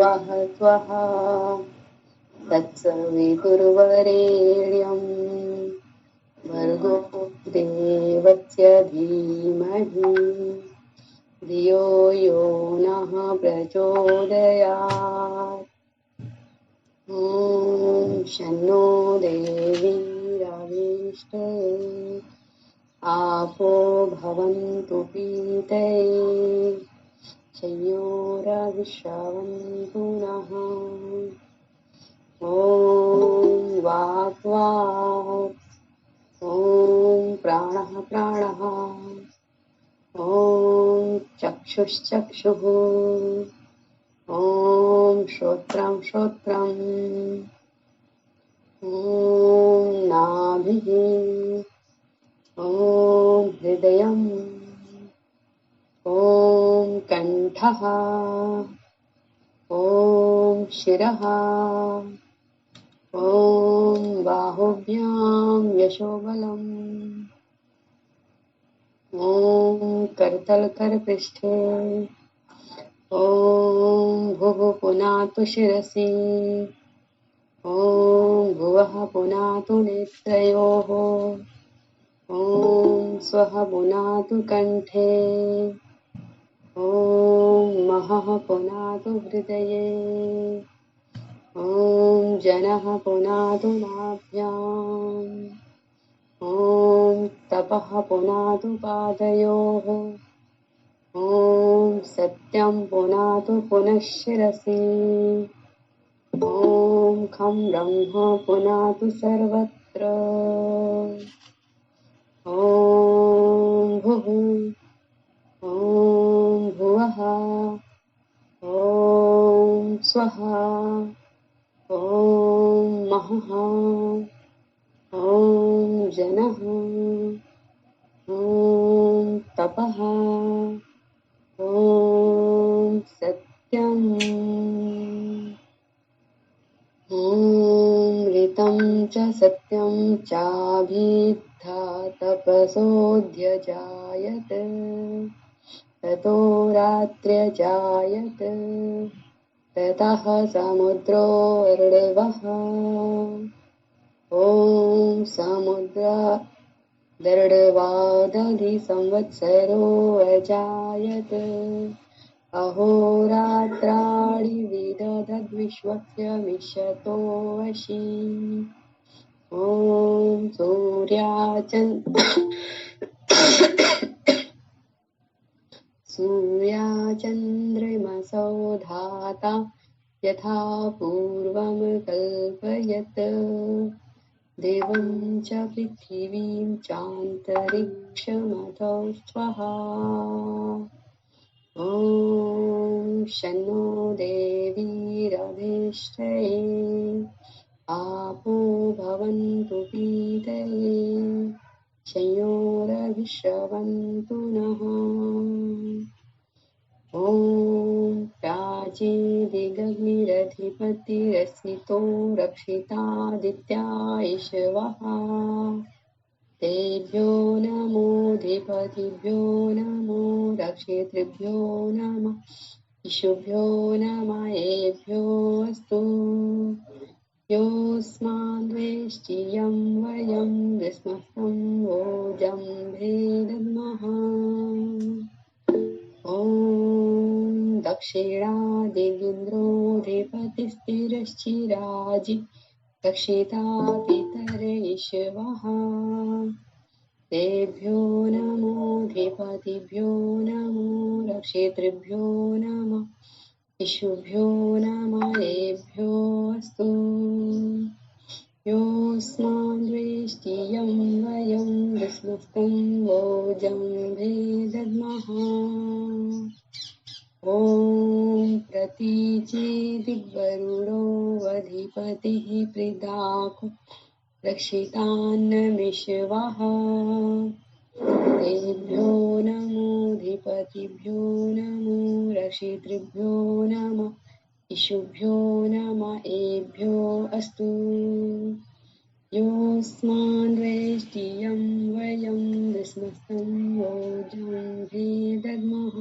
वः स्वः तत्सवितुर्वरेण्यं भर्गो देवस्य धीमहि धियो यो नः प्रचोदयात्। ॐ शन्नो देवीरविष्टये आपो भवन्तु पीतये संयोरविश्रवन्तु नः। ॐ वाक्वाक् ॐ प्राणः प्राणः ॐ चक्षुश्चक्षुः ॐ श्रोत्रं श्रोत्रम् ॐ नाभिः ॐ हृदयम् ॐ कण्ठः ॐ शिरः ॐ बाहुभ्यां यशोबलम् ॐ करतलकरपृष्ठे ॐ भुः पुनातु शिरसि ॐ भुवः पुनातु नेत्रयोः ॐ स्वः पुनातु कण्ठे ॐ महः पुनातु हृदये ॐ जनः पुनातु नाभ्याम् ॐ तपः पुनातु पादयोः ॐ सत्यं पुनातु पुनः शिरसि ॐ खं ब्रह्म पुनातु सर्वत्र ॐ भुः ॐ भुवः ॐ स्वः ॐ महः ॐ जनः ॐ तपः ॐ सत्यम् ॐ ऋतं च सत्यं चाभिद्धा तपसोऽध्यजायत ततो रात्र्यजायत ततः समुद्रोऽर्णवः ॐ समुद्रदर्ढवादधिसंवत्सरो अजायत अहोरात्राणि विदधद्विश्वस्य मिषतो वशी ॐ सूर्याचन्द्रमसौ धाता यथा पूर्वं कल्पयत् देवं च पृथिवीं चान्तरिक्षमतो स्वहा ॐ शन्नो देवीरभीष्टये आपो भवन्तु पीतये संयोरविश्रवन्तु नः। ॐ प्राचीदिगमिरधिपतिरसितो रक्षितादित्या ईश्वः तेभ्यो नमोऽधिपतिभ्यो नमो रक्षितृभ्यो नमः इषुभ्यो नमः अस्तु योऽस्माद्वेष्टियं वयं विस्मस्तं वोजं भेदद्मः ॐ दक्षिणादिगिन्द्रोऽधिपतिस्थिरश्चिराजि रक्षिता पितरेष्वः तेभ्यो नमोऽधिपतिभ्यो नमो रक्षितृभ्यो नमः इषुभ्यो नमः अस्तु योऽस्माद्वेष्टियं वयं विस्मस्तं वोजं भेदद्मः ॐ प्रतीचीदिग्वरुडो अधिपतिः प्रीदाको रक्षितान्नमिषवः तेभ्यो नमोऽधिपतिभ्यो नमो रक्षितृभ्यो नमः इषुभ्यो नमः अस्तु योऽस्माद्वेष्टियं वयं विस्मस्तं वोजं भेदद्मः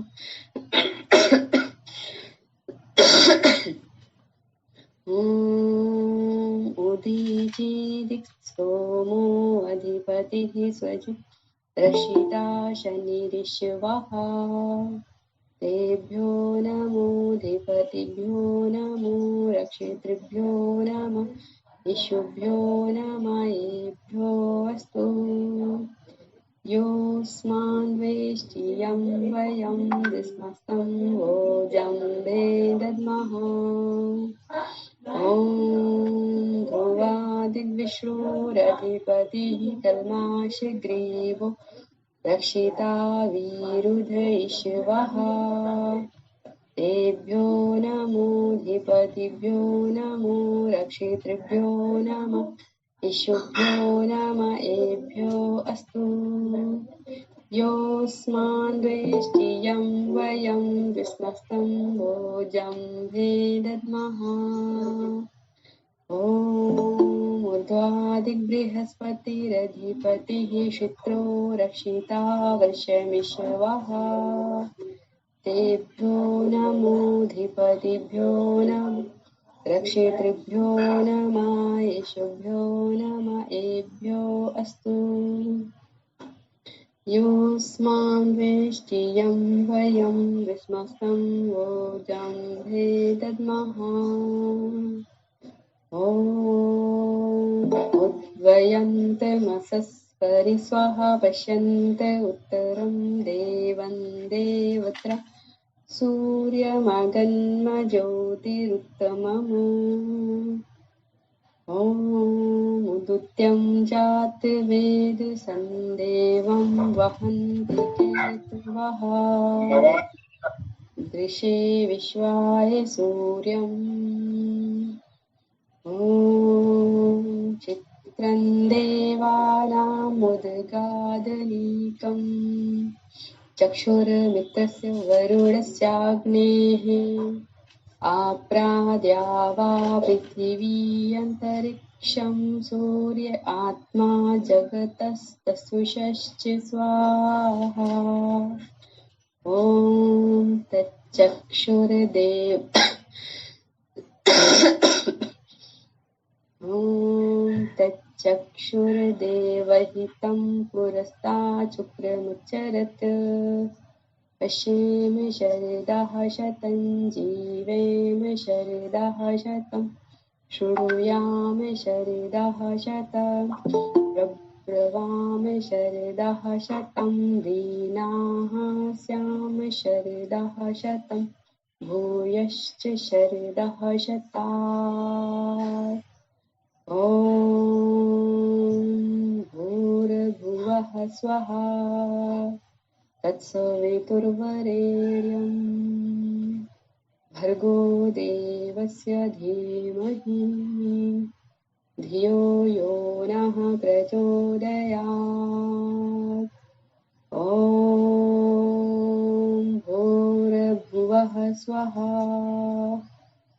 उदीचीदिक् सोमो अधिपतिः स्वजु रक्षिता शनिरिश्वः तेभ्यो नमोऽधिपतिभ्यो नमो रक्षितृभ्यो नमः इषुभ्यो नमः अस्तु योऽस्मान् वेष्टियं वयं विस्मस्तं भोजं भेदद्मः ॐ ध्रुवादिग्विष्णुरधिपतिः कल्माषग्रीवो रक्षिता वीरुधैषवः तेभ्यो नमोऽधिपतिभ्यो नमो रक्षितृभ्यो नमः इषुभ्यो नमः अस्तु योऽस्मान् द्वेष्टियं वयं विस्मस्तं भोजं भेदद्मः ॐ ऊर्ध्वादिबृहस्पतिरधिपतिः शुक्रो रक्षिता वृषमिषवः तेभ्यो नमोऽधिपतिभ्यो नमः रक्षितृभ्यो नमः इषुभ्यो नमः अस्तु योऽस्मान् वेष्टियं वयं विस्मस्तं भोजं भेदद्मः ॐ उद्वयन्तमसस्करि स्वः पश्यन्त उत्तरं देवं देवत्र सूर्यमगन्मज्योतिरुत्तमम् ॐ उदुत्यं जातवेदसन्देवं वहन्ति केतवः दृशे विश्वाय सूर्यम् ॐ चित्रं देवानामुद्गादनीकम् चक्षुर्मित्रस्य वरुणस्याग्नेः आप्राद्यावा पृथिवी अन्तरिक्षं सूर्य आत्मा जगतस्तत्सुषश्च स्वाहा ॐ तच्चक्षुर्देव ॐ तच्चक्षुर्देवहितं पुरस्ताच्चुक्रमुच्चरत् पश्येम शरदः शतं जीवेम शरदः शतं शृणुयाम शरदः शतं प्रब्रवाम शरदः शतं दीनाः स्याम शरदः शतं भूयश्च शरदः शतात् ॐ भूर्भुवः स्वः तत्सवितुर्वरेण्यं भर्गो देवस्य धीमहि धियो यो नः प्रचोदयात् ॐ भूर्भुवः स्वः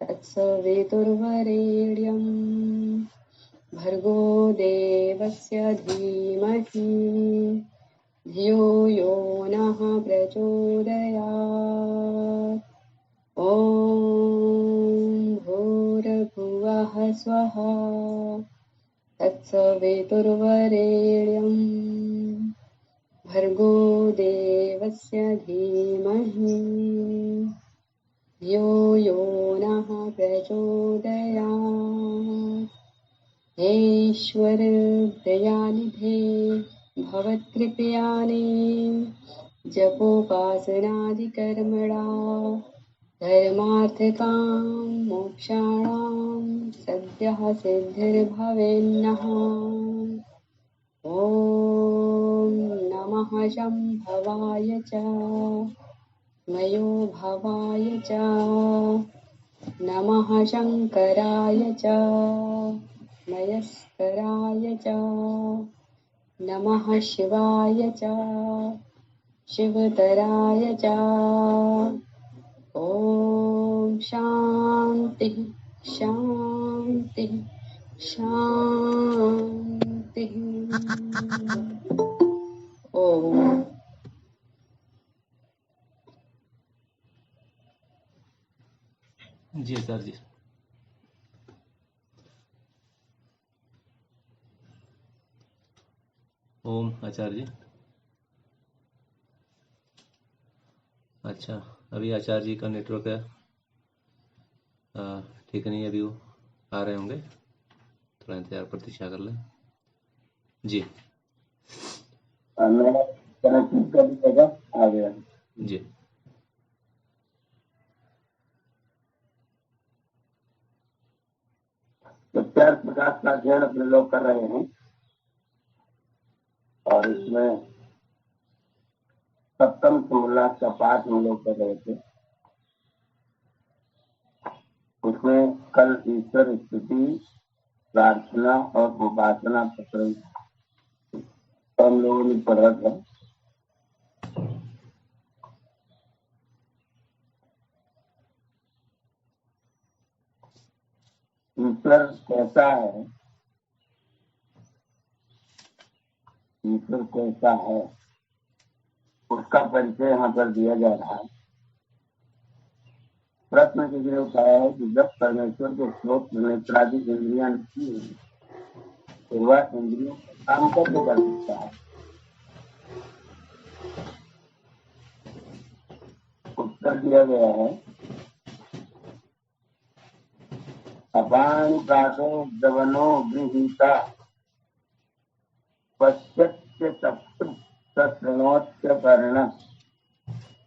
तत्सवितुर्वरेण्यं भर्गो देवस्य धीमहि धियो यो नः प्रचोदयात् ॐ भूर्भुवः स्वः तत्सवितुर्वरेण्यं भर्गो देवस्य धीमहि धियो यो नः प्रचोदयात् ईश्वर दयानिधे भवत्कृपयानि जपोपासनादिकर्मणा धर्मार्थकां मोक्षाणां सद्यः सिद्धिर्भवेन्नः ॐ नमः शम्भवाय च मयो भवाय च नमः शङ्कराय च मयस्कराय च नमः शिवाय च शिवतराय च ॐ शान्तिः शान्तिः शान्तिः ॐ जी सर जी। ओम आचार्य जी। अच्छा, अभी आचार्य जी का नेटवर्क है ठीक नहीं है, अभी वो आ रहे होंगे, थोड़ा इंतजार प्रतीक्षा कर लें जी। मैं कनेक्शन कर दीजिएगा, आ गया जी। तो 450 का अध्ययन अपने लोग कर रहे हैं और इसमें सप्तम सोमनाथ का पाठ हम लोग कर रहे थे। उसमें कल ईश्वर स्तुति, प्रार्थना और उपासना प्रकरण तो हम लोगों ने पढ़ा था। ईश्वर कैसा है, ईश्वर कैसा है, उसका परिचय यहाँ पर दिया जा रहा है। प्रश्न किसी ने उठाया है कि जब परमेश्वर के स्रोत नेत्रादि इंद्रियां नहीं है तो वह इंद्रियों का काम कैसे कर सकता है। उत्तर दिया गया है अपान प्रातो जवनो गृहीता पश्यत्य चक्षु शृणोत्य कर्ण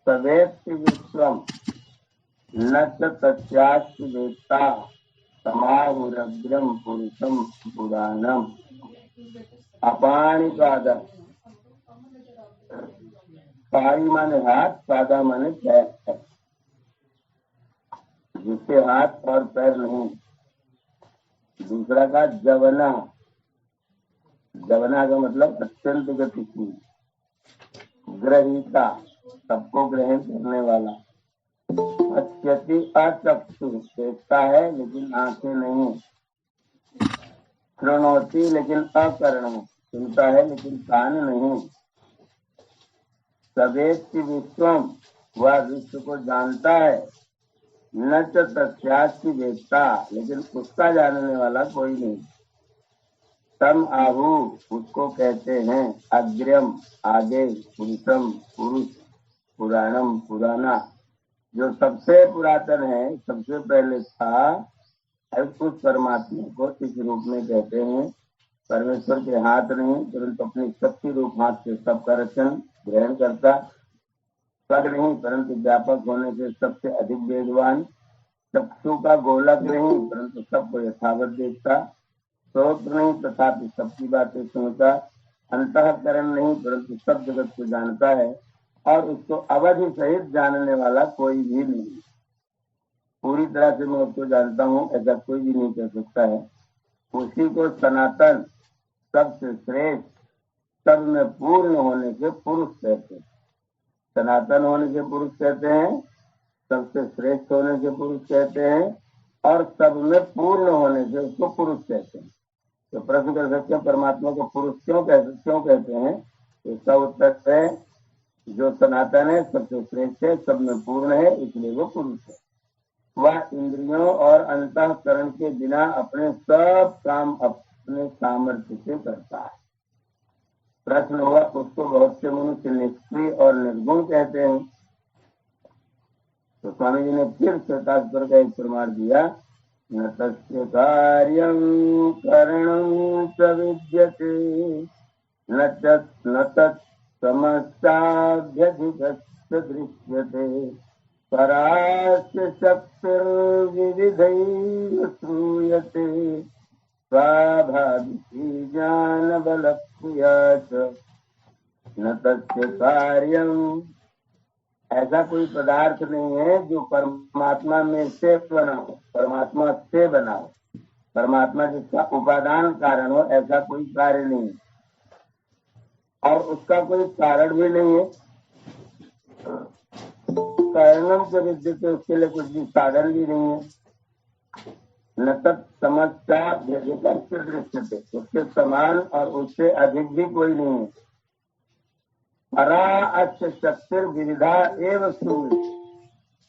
सवेत्ति विश्वम न च तस्यास्ति वेत्ता समाहुरग्रम पुरुषम पुराणम। अपाणिपाद, पाणी माने हाथ, पादा माने पैर, जिसके हाथ और पैर नहीं। दूसरा का जवना, जवना का मतलब अत्यंत गतिशील। ग्रहीता, सबको ग्रहण करने वाला। पश्यति अचक्षु, देखता है लेकिन आंखें नहीं। शृणोति लेकिन अकर्ण, सुनता है लेकिन कान नहीं। सवेत्ति विश्वम, वह विश्व को जानता है। न च तस्यास्ति वेत्ता, लेकिन उसका जानने वाला कोई नहीं। तम आहु, उसको कहते हैं। अग्र्यम, आगे। पुरुषम, पुरुष। पुराणम, पुराना। जो सबसे पुरातन है, सबसे पहले था, उस परमात्मा को इस रूप में कहते हैं। परमेश्वर के हाथ नहीं, परंतु अपनी शक्ति रूप हाथ से सबका रचन ग्रहण करता। पग नहीं, परंतु व्यापक होने से सबसे अधिक वेगवान। चक्षु का गोलक नहीं, परंतु सबको यथावत देखता। श्रोत्र नहीं, तथापि सबकी बातें सुनता। अंतःकरण नहीं, परंतु सब जगत को जानता है और उसको अवधि सहित जानने वाला कोई भी नहीं। पूरी तरह से मैं उसको जानता हूँ ऐसा कोई भी नहीं कह सकता है। उसी को सनातन, सबसे श्रेष्ठ, सब में पूर्ण होने के पुरुष कहते हैं। सनातन होने के पुरुष कहते हैं, सबसे श्रेष्ठ होने के पुरुष कहते हैं और सब में पूर्ण होने से उसको पुरुष कहते हैं। तो प्रश्न कर सकते हैं परमात्मा को पुरुष क्यों कहते हैं। इसका उत्तर है जो सनातन है, सबसे श्रेष्ठ है, सब में पूर्ण है, इसलिए वो पुरुष है। वह इंद्रियों और अंतःकरण के बिना अपने सब काम अपने सामर्थ्य से करता है। प्रश्न हुआ उसको बहुत से मनुष्य निष्क्रिय और निर्गुण कहते हैं। तो स्वामी जी ने फिर से तात्पर्य का एक प्रमाण दिया। न तस्य कार्यं करणं च विद्यते न तत्समस्ताभ्यधिगस्य दृश्यते परास्य शक्तिर्विविधैः श्रूयते स्वाभाविकी ज्ञानबलक्रिया च न तस्य कार्यं। ऐसा कोई पदार्थ नहीं है जो परमात्मा में से बना हो, परमात्मा से बना हो, परमात्मा जिसका उपादान कारण हो, ऐसा कोई कार्य नहीं है और उसका कोई कारण भी नहीं है। कारणम से विद्युत, उसके लिए कुछ भी साधन भी नहीं है। न तत् समस्या दृश्यते, उसके समान और उससे अधिक भी कोई नहीं है। परा अस्य शक्तिर विविधा एव सूर्य,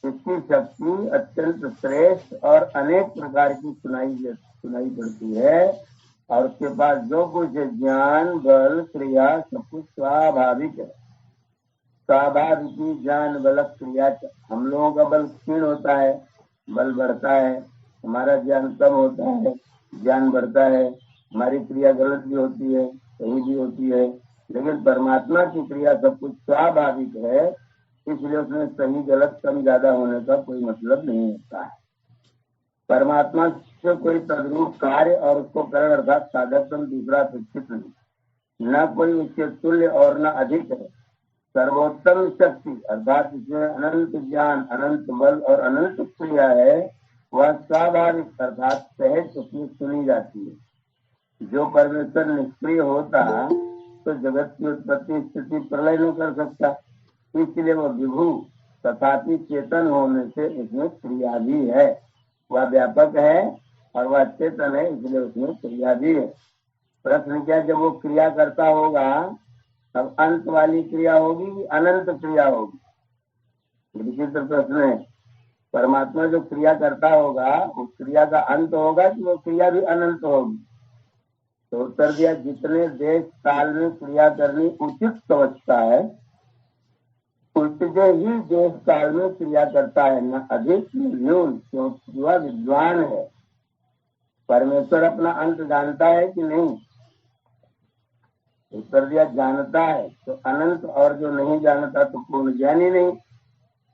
इसकी शक्ति अत्यंत श्रेष्ठ और अनेक प्रकार की सुनाई पड़ती है। और उसके पास जो कुछ है, ज्ञान, बल, क्रिया, सब कुछ स्वाभाविक है। स्वाभाविक ज्ञान, बल, क्रिया। हम लोगों का बल क्षीण होता है, बल बढ़ता है। हमारा ज्ञान कम होता है, ज्ञान बढ़ता है। हमारी क्रिया गलत भी होती है, सही भी होती है। लेकिन परमात्मा की क्रिया सब कुछ स्वाभाविक है, इसलिए उसमें सही गलत कम ज्यादा होने का कोई मतलब नहीं होता है। परमात्मा से कोई तद्रूप कार्य और उसको करण अर्थात साधक दूसरा अपेक्षित नहीं, न कोई उसके तुल्य और न अधिक है। सर्वोत्तम शक्ति अर्थात इसमें अनंत ज्ञान, अनंत बल और अनंत क्रिया है, वह स्वाभाविक अर्थात सहज उसमें सुनी जाती है। जो परमेश्वर निष्क्रिय होता तो जगत की उत्पत्ति स्थिति प्रलय न कर सकता, इसलिए वह विभु तथापि चेतन होने से उसमें क्रिया भी है। वह व्यापक है और वह चेतन है, इसलिए उसमें क्रिया भी है। प्रश्न क्या, जब वो क्रिया करता होगा तब अंत वाली क्रिया होगी कि अनंत क्रिया होगी? विचित्र प्रश्न है। परमात्मा जो क्रिया करता होगा उस क्रिया का अंत होगा कि वो क्रिया भी अनंत होगी? तो उत्तर दिया, जितने देश काल में क्रिया करनी उचित समझता है उतने ही देश काल में क्रिया करता है, न अधिक न न्यून, क्योंकि वह विद्वान है। परमेश्वर अपना अंत जानता है कि नहीं? उत्तर दिया, जानता है। तो अनंत और जो नहीं जानता तो पूर्ण ज्ञानी नहीं।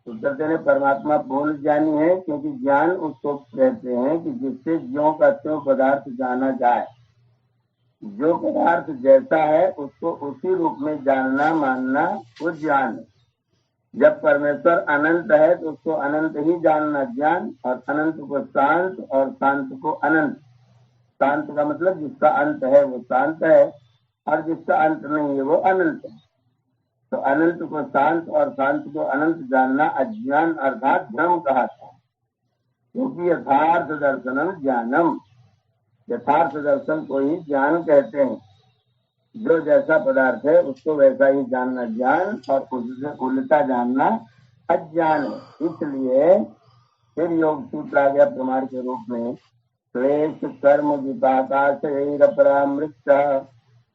उत्तर देने, परमात्मा पूर्ण ज्ञानी है, क्योंकि ज्ञान उसको कहते हैं कि जिससे ज्यों का त्यों पदार्थ जाना जाए। जो पदार्थ जैसा है उसको उसी रूप में जानना मानना वो ज्ञान है। जब परमेश्वर अनंत है तो उसको अनंत ही जानना ज्ञान, और अनंत को शांत और शांत को अनंत। शांत का मतलब जिसका अंत है वो शांत है, और जिसका अंत नहीं है वो अनंत है। तो अनंत को शांत और शांत को अनंत जानना अज्ञान अर्थात भ्रम कहा था। क्योंकि यथार्थ दर्शनम ज्ञानम, यथार्थ दर्शन को ही ज्ञान कहते हैं। जो जैसा पदार्थ है उसको वैसा ही जानना ज्ञान, और उससे उल्टा जानना अज्ञान है। इसलिए फिर योग सूत्र आ गया प्रमाण के रूप में, क्लेश कर्म विपाकाशयैरपरामृत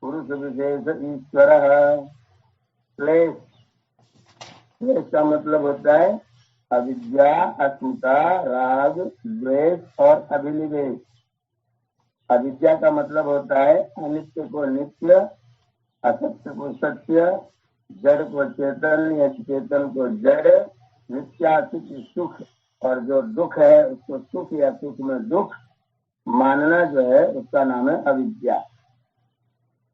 पुरुष विशेष ईश्वर। क्लेश, क्लेश का मतलब होता है अविद्या, अस्मिता, राग, द्वेष और अभिनिवेश। अविद्या का मतलब होता है अनित्य को नित्य, असत्य को सत्य, जड़ को चेतन या चेतन को जड़, नित्यासुख सुख, और जो दुख है उसको सुख या सुख में दुख मानना जो है उसका नाम है अविद्या।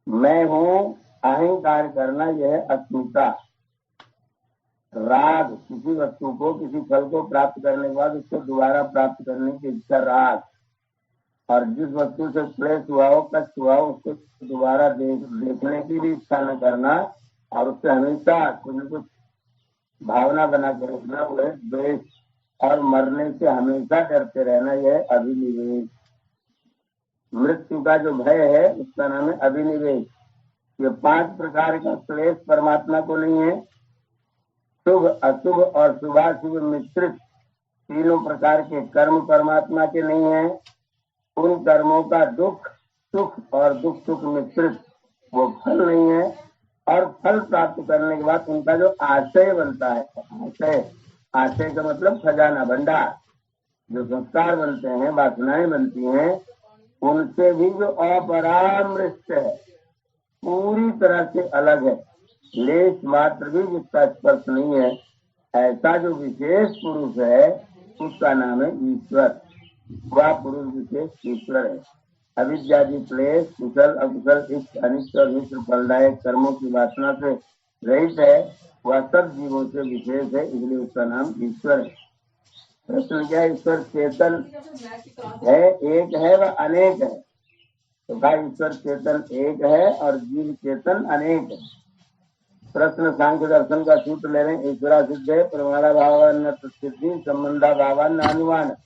मैं हूँ अहंकार करना, यह है अस्मिता। राग, किसी वस्तु को, किसी फल को प्राप्त करने के बाद उसको दोबारा प्राप्त करने की इच्छा, राग। और जिस वस्तु से क्लेश हुआ हो, कष्ट हुआ हो, उसको दोबारा देखने की भी इच्छा न करना, और उससे हमेशा कुछ न कुछ भावना बना कर रखना, वो है द्वेष। और मरने से हमेशा डरते रहना, यह अभिनिवेश। मृत्यु का जो भय है उसका नाम है अभिनिवेश। ये 5 प्रकार का क्लेश परमात्मा को नहीं है। शुभ, अशुभ और शुभाशुभ मिश्रित 3 प्रकार के कर्म परमात्मा के नहीं है। उन कर्मों का दुख सुख और दुख सुख मिश्रित वो फल नहीं है। और फल प्राप्त करने के बाद उनका जो आशय बनता है, आशय का मतलब खजाना, भंडार, जो संस्कार बनते हैं, वासनाएं बनती हैं, उनसे भी जो अपरामृष्ट है, पूरी तरह से अलग है, लेश मात्र भी जिसका स्पर्श नहीं है, ऐसा जो विशेष पुरुष है उसका नाम है ईश्वर। वह पुरुष विशेष ईश्वर है। अविद्यादि क्लेश, कुशल अकुशल, इष्ट अनिष्ट और मिश्र फलदायक कर्मों की वासना से रहित है, वह सब जीवों से विशेष है, इसलिए उसका नाम ईश्वर है। प्रश्न क्या, ईश्वर चेतन है, एक है व अनेक है? तो कहा ईश्वर चेतन एक है और जीव चेतन अनेक है। प्रश्न सांख्य दर्शन का सूत्र ले रहे हैं, ईश्वरा सिद्ध है, प्रमाणा भावान सिद्धि, संबंधा भावान अनुमान।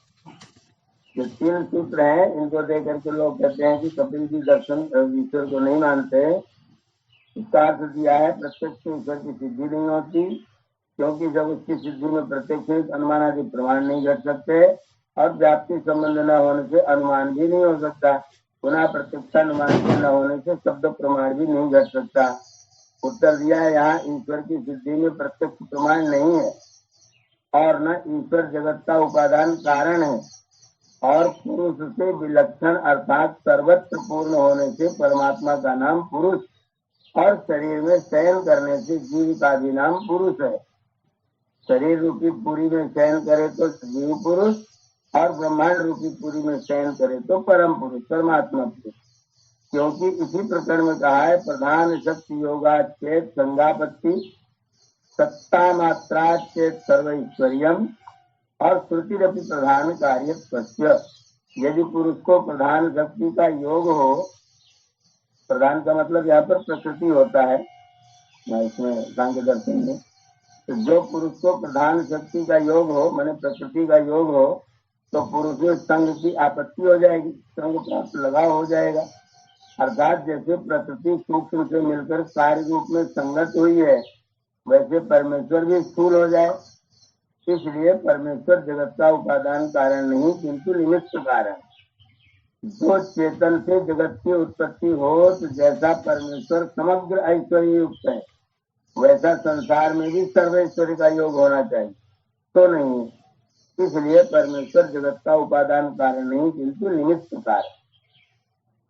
ये 3 सूत्र हैं, इनको देख करके लोग कहते हैं कि कपिल जी दर्शन ईश्वर को नहीं मानते। इसका अर्थ दिया है प्रत्यक्ष ईश्वर की सिद्धि नहीं होती, क्योंकि जब उसकी सिद्धि में प्रत्यक्ष अनुमान आदि प्रमाण नहीं घट सकते और व्याप्ति संबंध न होने से अनुमान भी नहीं हो सकता, पुनः प्रत्यक्षानुमान के न होने से शब्द प्रमाण भी नहीं घट सकता। उत्तर दिया है, यहाँ ईश्वर की सिद्धि में प्रत्यक्ष प्रमाण नहीं है और न ईश्वर जगत का उपादान कारण है, और पुरुष से विलक्षण अर्थात सर्वत्र पूर्ण होने से परमात्मा का नाम पुरुष और शरीर में शयन करने से जीव का भी नाम पुरुष है। शरीर रूपी पुरी में शयन करे तो जीव पुरुष और ब्रह्मांड रूपी पुरी में शयन करे तो परम पुरुष परमात्मा पुरुष। क्योंकि इसी प्रकरण में कहा है, प्रधान शक्ति योगा चेत संगापत्ति सत्ता मात्रा चेत सर्वैश्वर्यम और श्रुतिरपि प्रधान कार्य स्वस्य। यदि पुरुष को प्रधान शक्ति का योग हो, प्रधान का मतलब यहाँ पर प्रकृति होता है इसमें सांख्य दर्शन में, तो जो पुरुष को प्रधान शक्ति का योग हो माने प्रकृति का योग हो तो पुरुष में संग की आपत्ति हो जाएगी, संग प्राप्त लगाव हो जाएगा। अर्थात जैसे प्रकृति सूक्ष्म से मिलकर कार्य रूप में संगत हुई है, वैसे परमेश्वर भी स्थूल हो जाए। इसलिए परमेश्वर जगत का उपादान कारण नहीं किंतु निमित्त कारण। जो चेतन से जगत की उत्पत्ति हो तो जैसा परमेश्वर समग्र ऐश्वर्य युक्त है, वैसा संसार में भी सर्वैश्वर्य का योग होना चाहिए, तो नहीं। इसलिए परमेश्वर जगत का उपादान कारण नहीं किंतु निमित्त कारण।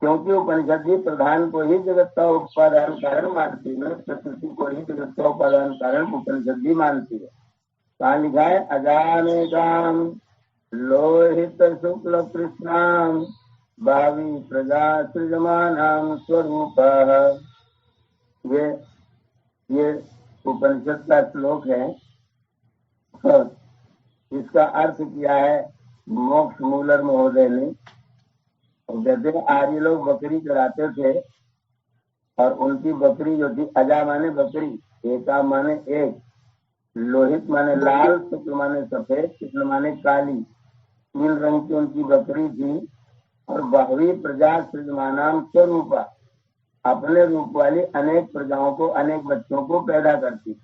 क्योंकि उपनिषद भी प्रधान को ही जगत का उपादान कारण मानती है, प्रकृति को ही जगत का उपादान कारण उपनिषद भी मानती है। कहाँ लिखा है, अजानेकाम लोहित शुक्ल कृष्णाम भावी प्रजा सृजमानाम स्वरूप। ये उपनिषद का श्लोक है। इसका अर्थ किया है मोक्ष मूलर महोदय ने। कहते हैं आर्य लोग बकरी चढ़ाते थे और उनकी बकरी जो थी, अजा माने बकरी, एका माने एक, लोहित माने लाल, शुक्ल माने सफेद, कृष्ण माने काली, 3 रंग की उनकी बकरी थी। और बाहवी प्रजा सृजमानाम स्वरूपा, अपने रूप वाली अनेक प्रजाओं को, अनेक बच्चों को पैदा करती।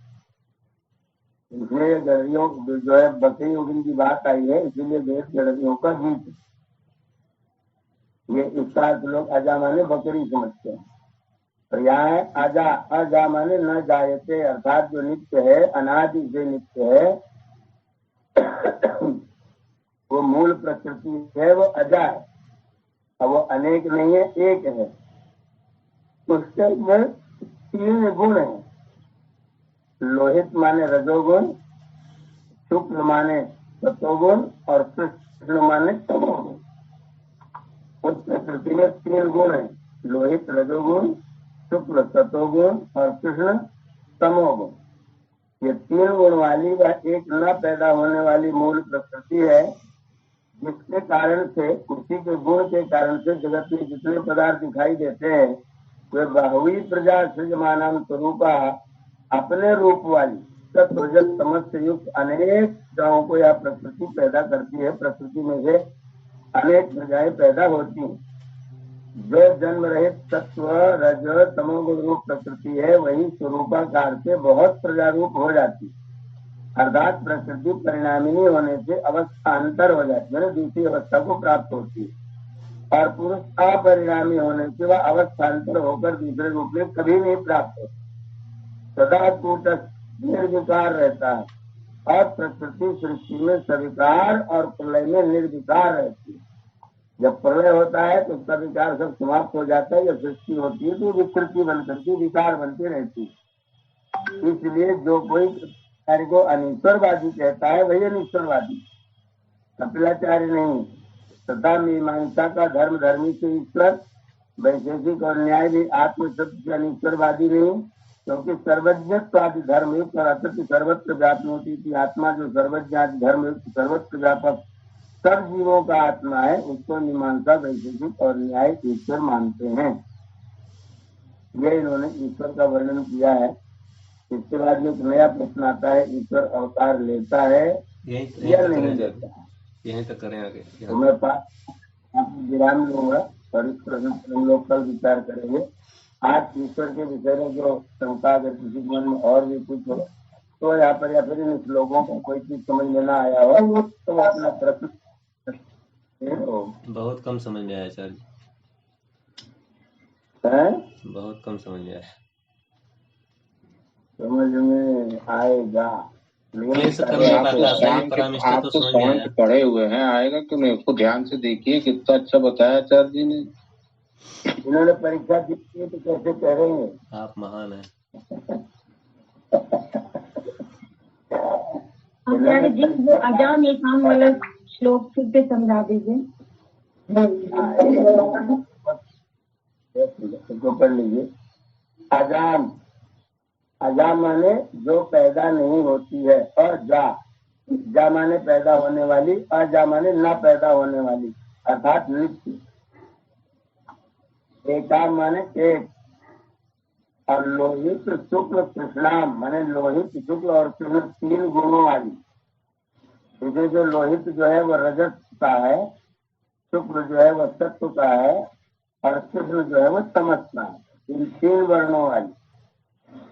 इसलिए गड़ियों जो है बकरी उगरी की बात आई है, इसीलिए वेद गड़ियों का गीत। ये इसका लोग अजा माने बकरी समझते हैं। तो यहाँ है अजा, अजा माने न जायते, अर्थात जो नित्य है, अनादि से नित्य है, वो मूल प्रकृति है, वो अजा है। अब वो अनेक नहीं है, एक है। उसके अंदर 3 गुण है। लोहित माने रजोगुण, शुक्ल माने सतोगुण और कृष्ण माने तमोगुण। उस प्रकृति में 3 गुण है, लोहित रजोगुण, शुक्ल सतोगुण और कृष्ण तमोगुण। ये 3 गुण वाली व एक न पैदा होने वाली मूल प्रकृति है, जिसके कारण से, उसी के गुण के कारण से जगत में जितने पदार्थ दिखाई देते हैं वे बाहुवी प्रजा सृजमानाम स्वरूपा, अपने रूप वाली सत्वरजस तमस से युक्त अनेक प्रजाओं को यह प्रकृति पैदा करती है। प्रकृति में से अनेक प्रजाएं पैदा होती हैं। जो जन्म रहित सत्व रज तमोगुण रूप प्रकृति है, वही स्वरूपाकार से बहुत प्रजारूप हो जाती। अर्थात प्रकृति परिणामिनी होने से अवस्थान्तर हो जाती है, दूसरी अवस्था को प्राप्त होती है। और पुरुष अपरिणामी होने से वह अवस्थान्तर होकर दूसरे रूप में कभी नहीं प्राप्त होता, सदा कूटस्थ निर्विकार रहता है। और प्रकृति सृष्टि में सविकार और प्रलय में निर्विकार रहती है। जब प्रलय होता है तो उसका विकार सब समाप्त हो जाता है। जब सृष्टि होती है तो विकृति बनकर के विकार बनती रहती है। इसलिए जो कोई कार्य को अनिश्वरवादी कहता है वही अनिश्वरवादी, कपिलाचार्य नहीं। तथा मीमांसा का धर्म धर्मी से ईश्वर, वैशेषिक और न्याय भी आत्मसत्य से अनिश्वरवादी नहीं, क्योंकि सर्वज्ञत्वादि धर्म युक्त और असत्य सर्वत्र व्यापनोति थी आत्मा, जो सर्वज्ञादि धर्म युक्त सर्वत्र व्यापक सब जीवों का आत्मा है, उसको मीमांसा वैशेषिक और न्याय ईश्वर मानते हैं। ये इन्होंने ईश्वर का वर्णन किया है। इसके बाद एक नया प्रश्न आता है, ईश्वर अवतार लेता है या नहीं लेता? यहीं तक करें आगे। तो मैं विराम लूंगा और इस प्रश्न पर हम लोग कल विचार करेंगे। आज ईश्वर के विषय में जो शंका अगर किसी मन में और भी कुछ हो तो यहाँ पर या फिर इन श्लोकों को कोई चीज समझ में ना आया हो तो वो अपना प्रश्न हो। बहुत कम समझ में आया आचार्य जी, हैं? बहुत कम समझ में आया। समझ में आएगा प्लेस करने आप पाता आचार्य जी, परामिष्टा तो समझ में आया। पढ़े हुए हैं, आएगा क्यों नहीं? उसको ध्यान से देखिए, कितना अच्छा बताया आचार्य जी ने। इन्होंने परीक्षा दी थी तो कैसे करेंगे? आप महान है। आचार्य जी वो अजान एकाम वाला श्लोक फिर से समझा दीजिए। इसको पढ़ लीजिए। अजाम, अजाम माने जो पैदा नहीं होती है, और जा माने पैदा होने वाली, अजा माने न पैदा होने वाली, अर्थात नित्य। एकाम माने एक, और लोहित शुक्ल कृष्णाम माने लोहित शुक्ल और कृष्ण 3 गुणों वाली। इसमें जो लोहित जो है वो रजत का है, शुक्ल जो है वो सत्व का है, और कृष्ण जो है वो तमस का है। इन 3 वर्णों वाली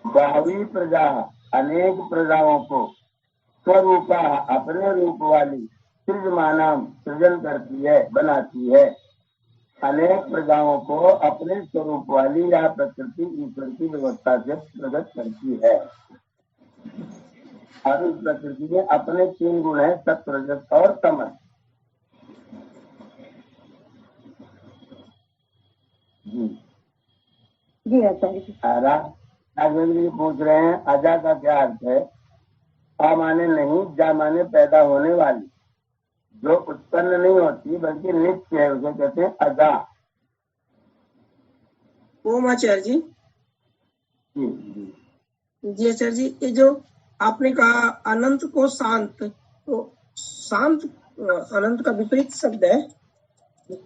बहवी प्रजा, अनेक प्रजाओं को, स्वरूपा अपने रूप वाली, सृजमानाम सृजन करती है, बनाती है। अनेक प्रजाओं को अपने स्वरूप वाली या प्रकृति ईश्वर की व्यवस्था से प्रकट करती है। और इस प्रकृति में अपने 3 गुण है, सत्व रजत और तमस। जी आचार्य जी। राघवेंद्र जी पूछ रहे हैं अजा का क्या अर्थ है? आ माने नहीं, जा माने पैदा होने वाली, जो उत्पन्न नहीं होती बल्कि नित्य है, उसे कहते हैं अजा। ओम आचार्य जी। जी आचार्य जी, ये जो आपने कहा अनंत को शांत, तो शांत अनंत का विपरीत शब्द है। जी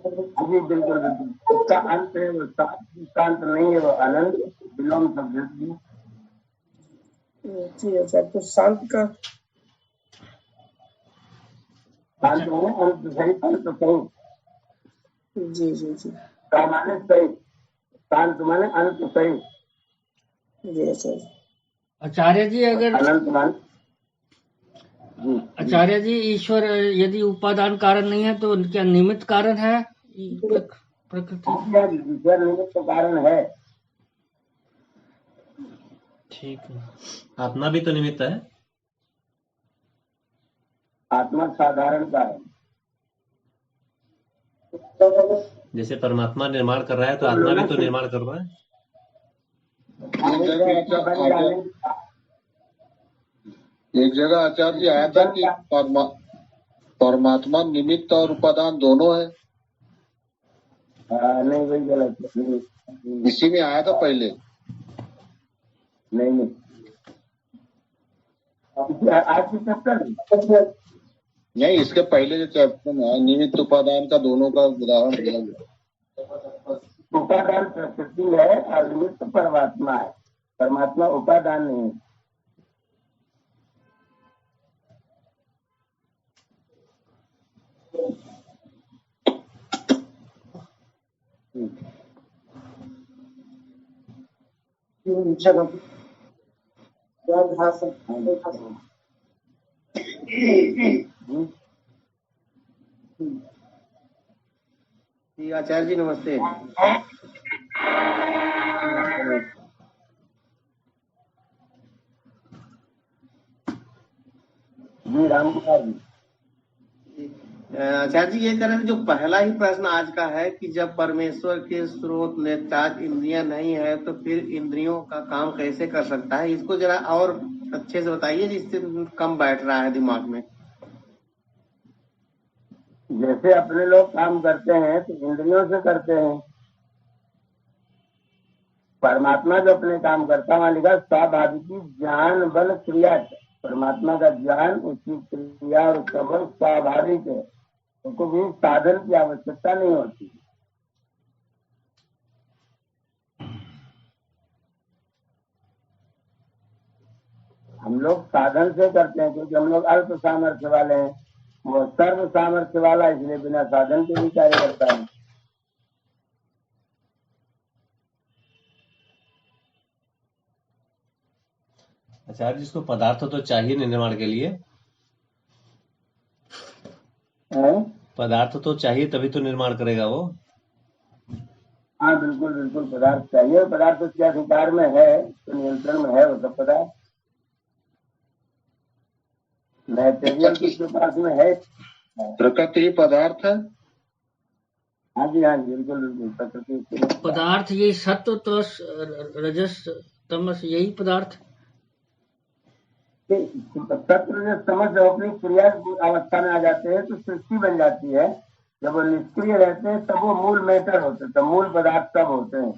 बिल्कुल बिल्कुल, उसका अंत है वो शांत नहीं है, वो अनंत विलोम शब्द। जी आचार्य, तो शांत का शांत माने अंत सही, अंत सही। जी जी जी का माने सही, शांत माने अंत सही। जी आचार्य। आचार्य जी अगर अनंत मान जी आचार्य जी ईश्वर यदि उपादान कारण नहीं है तो क्या निमित्त कारण है प्रकृति? ईश्वर निमित्त कारण है। ठीक है, आत्मा भी तो निमित्त है। आत्मा साधारण कारण। जैसे परमात्मा निर्माण कर रहा है तो आत्मा भी तो निर्माण कर रहा है। एक जगह आचार्य जी आया था कि परमात्मा निमित्त और उपादान दोनों है। नहीं, वही गलत है। इसी में आया था पहले। नहीं, आज की चैप्टर नहीं, इसके पहले जो चैप्टर में निमित्त उपादान का दोनों का उदाहरण दिया गया। उपादान प्रकृति है और निमित्त परमात्मा है। परमात्मा उपादान नहीं है। आचार्य जी नमस्ते। जी राम कुमार जी। आचार्य जी ये कह रहे हैं, जो पहला ही प्रश्न आज का है कि जब परमेश्वर के स्रोत नेताज इंद्रियां नहीं है तो फिर इंद्रियों का काम कैसे कर सकता है? इसको जरा और अच्छे से बताइए जिससे कम बैठ रहा है दिमाग में। जैसे अपने लोग काम करते हैं तो इंद्रियों से करते हैं। परमात्मा जो अपने काम करता है, वहां लिखा स्वाभाविकी ज्ञान बल क्रिया। परमात्मा का ज्ञान, उसकी क्रिया और उसका बल स्वाभाविक है, उसको भी साधन की आवश्यकता नहीं होती। हम लोग साधन से करते हैं क्योंकि हम लोग अल्प सामर्थ्य वाले हैं। वो सर्व सामर्थ्य वाला इसलिए बिना साधन के भी कार्य करता है। आचार्य जी, इसको पदार्थ तो चाहिए निर्माण के लिए, है? पदार्थ तो चाहिए तभी तो निर्माण करेगा वो। हाँ बिल्कुल बिल्कुल, पदार्थ चाहिए, पदार्थ उसके अधिकार में है, तो नियंत्रण में है वो सब पदार्थ। मटेरियल तो उसके पास में है। प्रकृति ही पदार्थ है। हाँ जी बिल्कुल बिल्कुल, प्रकृति उसके लिए पदार्थ ये सत्व तो रजस तमस यही पदार्थ। तत्व जब समझ जब अपनी क्रिया अवस्था में आ जाते हैं तो सृष्टि बन जाती है। जब वो निष्क्रिय रहते हैं तब वो मूल मैटर होते हैं, तब मूल पदार्थ तब होते हैं।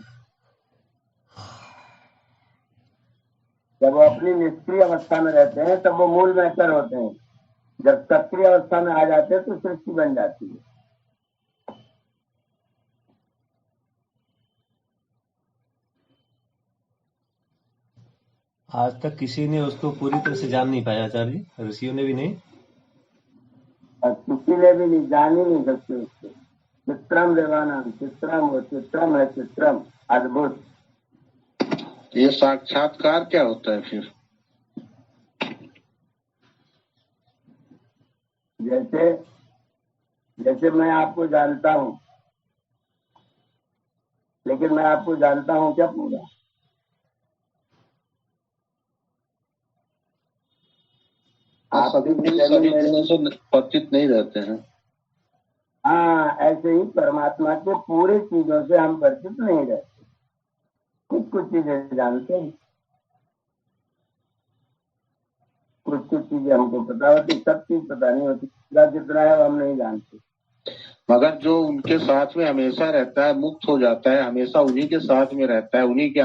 जब वो अपनी निष्क्रिय अवस्था में रहते हैं तब वो मूल मैटर होते हैं। जब सक्रिय अवस्था में आ जाते हैं तो सृष्टि बन जाती है। आज तक किसी ने उसको पूरी तरह से जान नहीं पाया आचार्य जी, ऋषियों ने भी नहीं। और किसी ने भी नहीं, जान ही नहीं सकते उसको। चित्रम देवानाम चित्रम, वो चित्रम है, चित्रम अद्भुत। ये साक्षात्कार क्या होता है फिर? जैसे जैसे मैं आपको जानता हूँ, लेकिन मैं आपको जानता हूँ क्या पूरा? सभी गुणों से परिचित नहीं रहते हैं। हाँ, ऐसे ही परमात्मा के पूरे चीजों से हम परिचित नहीं रहते, कुछ कुछ चीजें जानते हैं, कुछ कुछ चीजें हमको पता होती, सब चीज पता नहीं होती। जितना है वो हम नहीं जानते। मगर जो उनके साथ में हमेशा रहता है, मुक्त हो जाता है, हमेशा उन्हीं के साथ में रहता है, उन्हीं के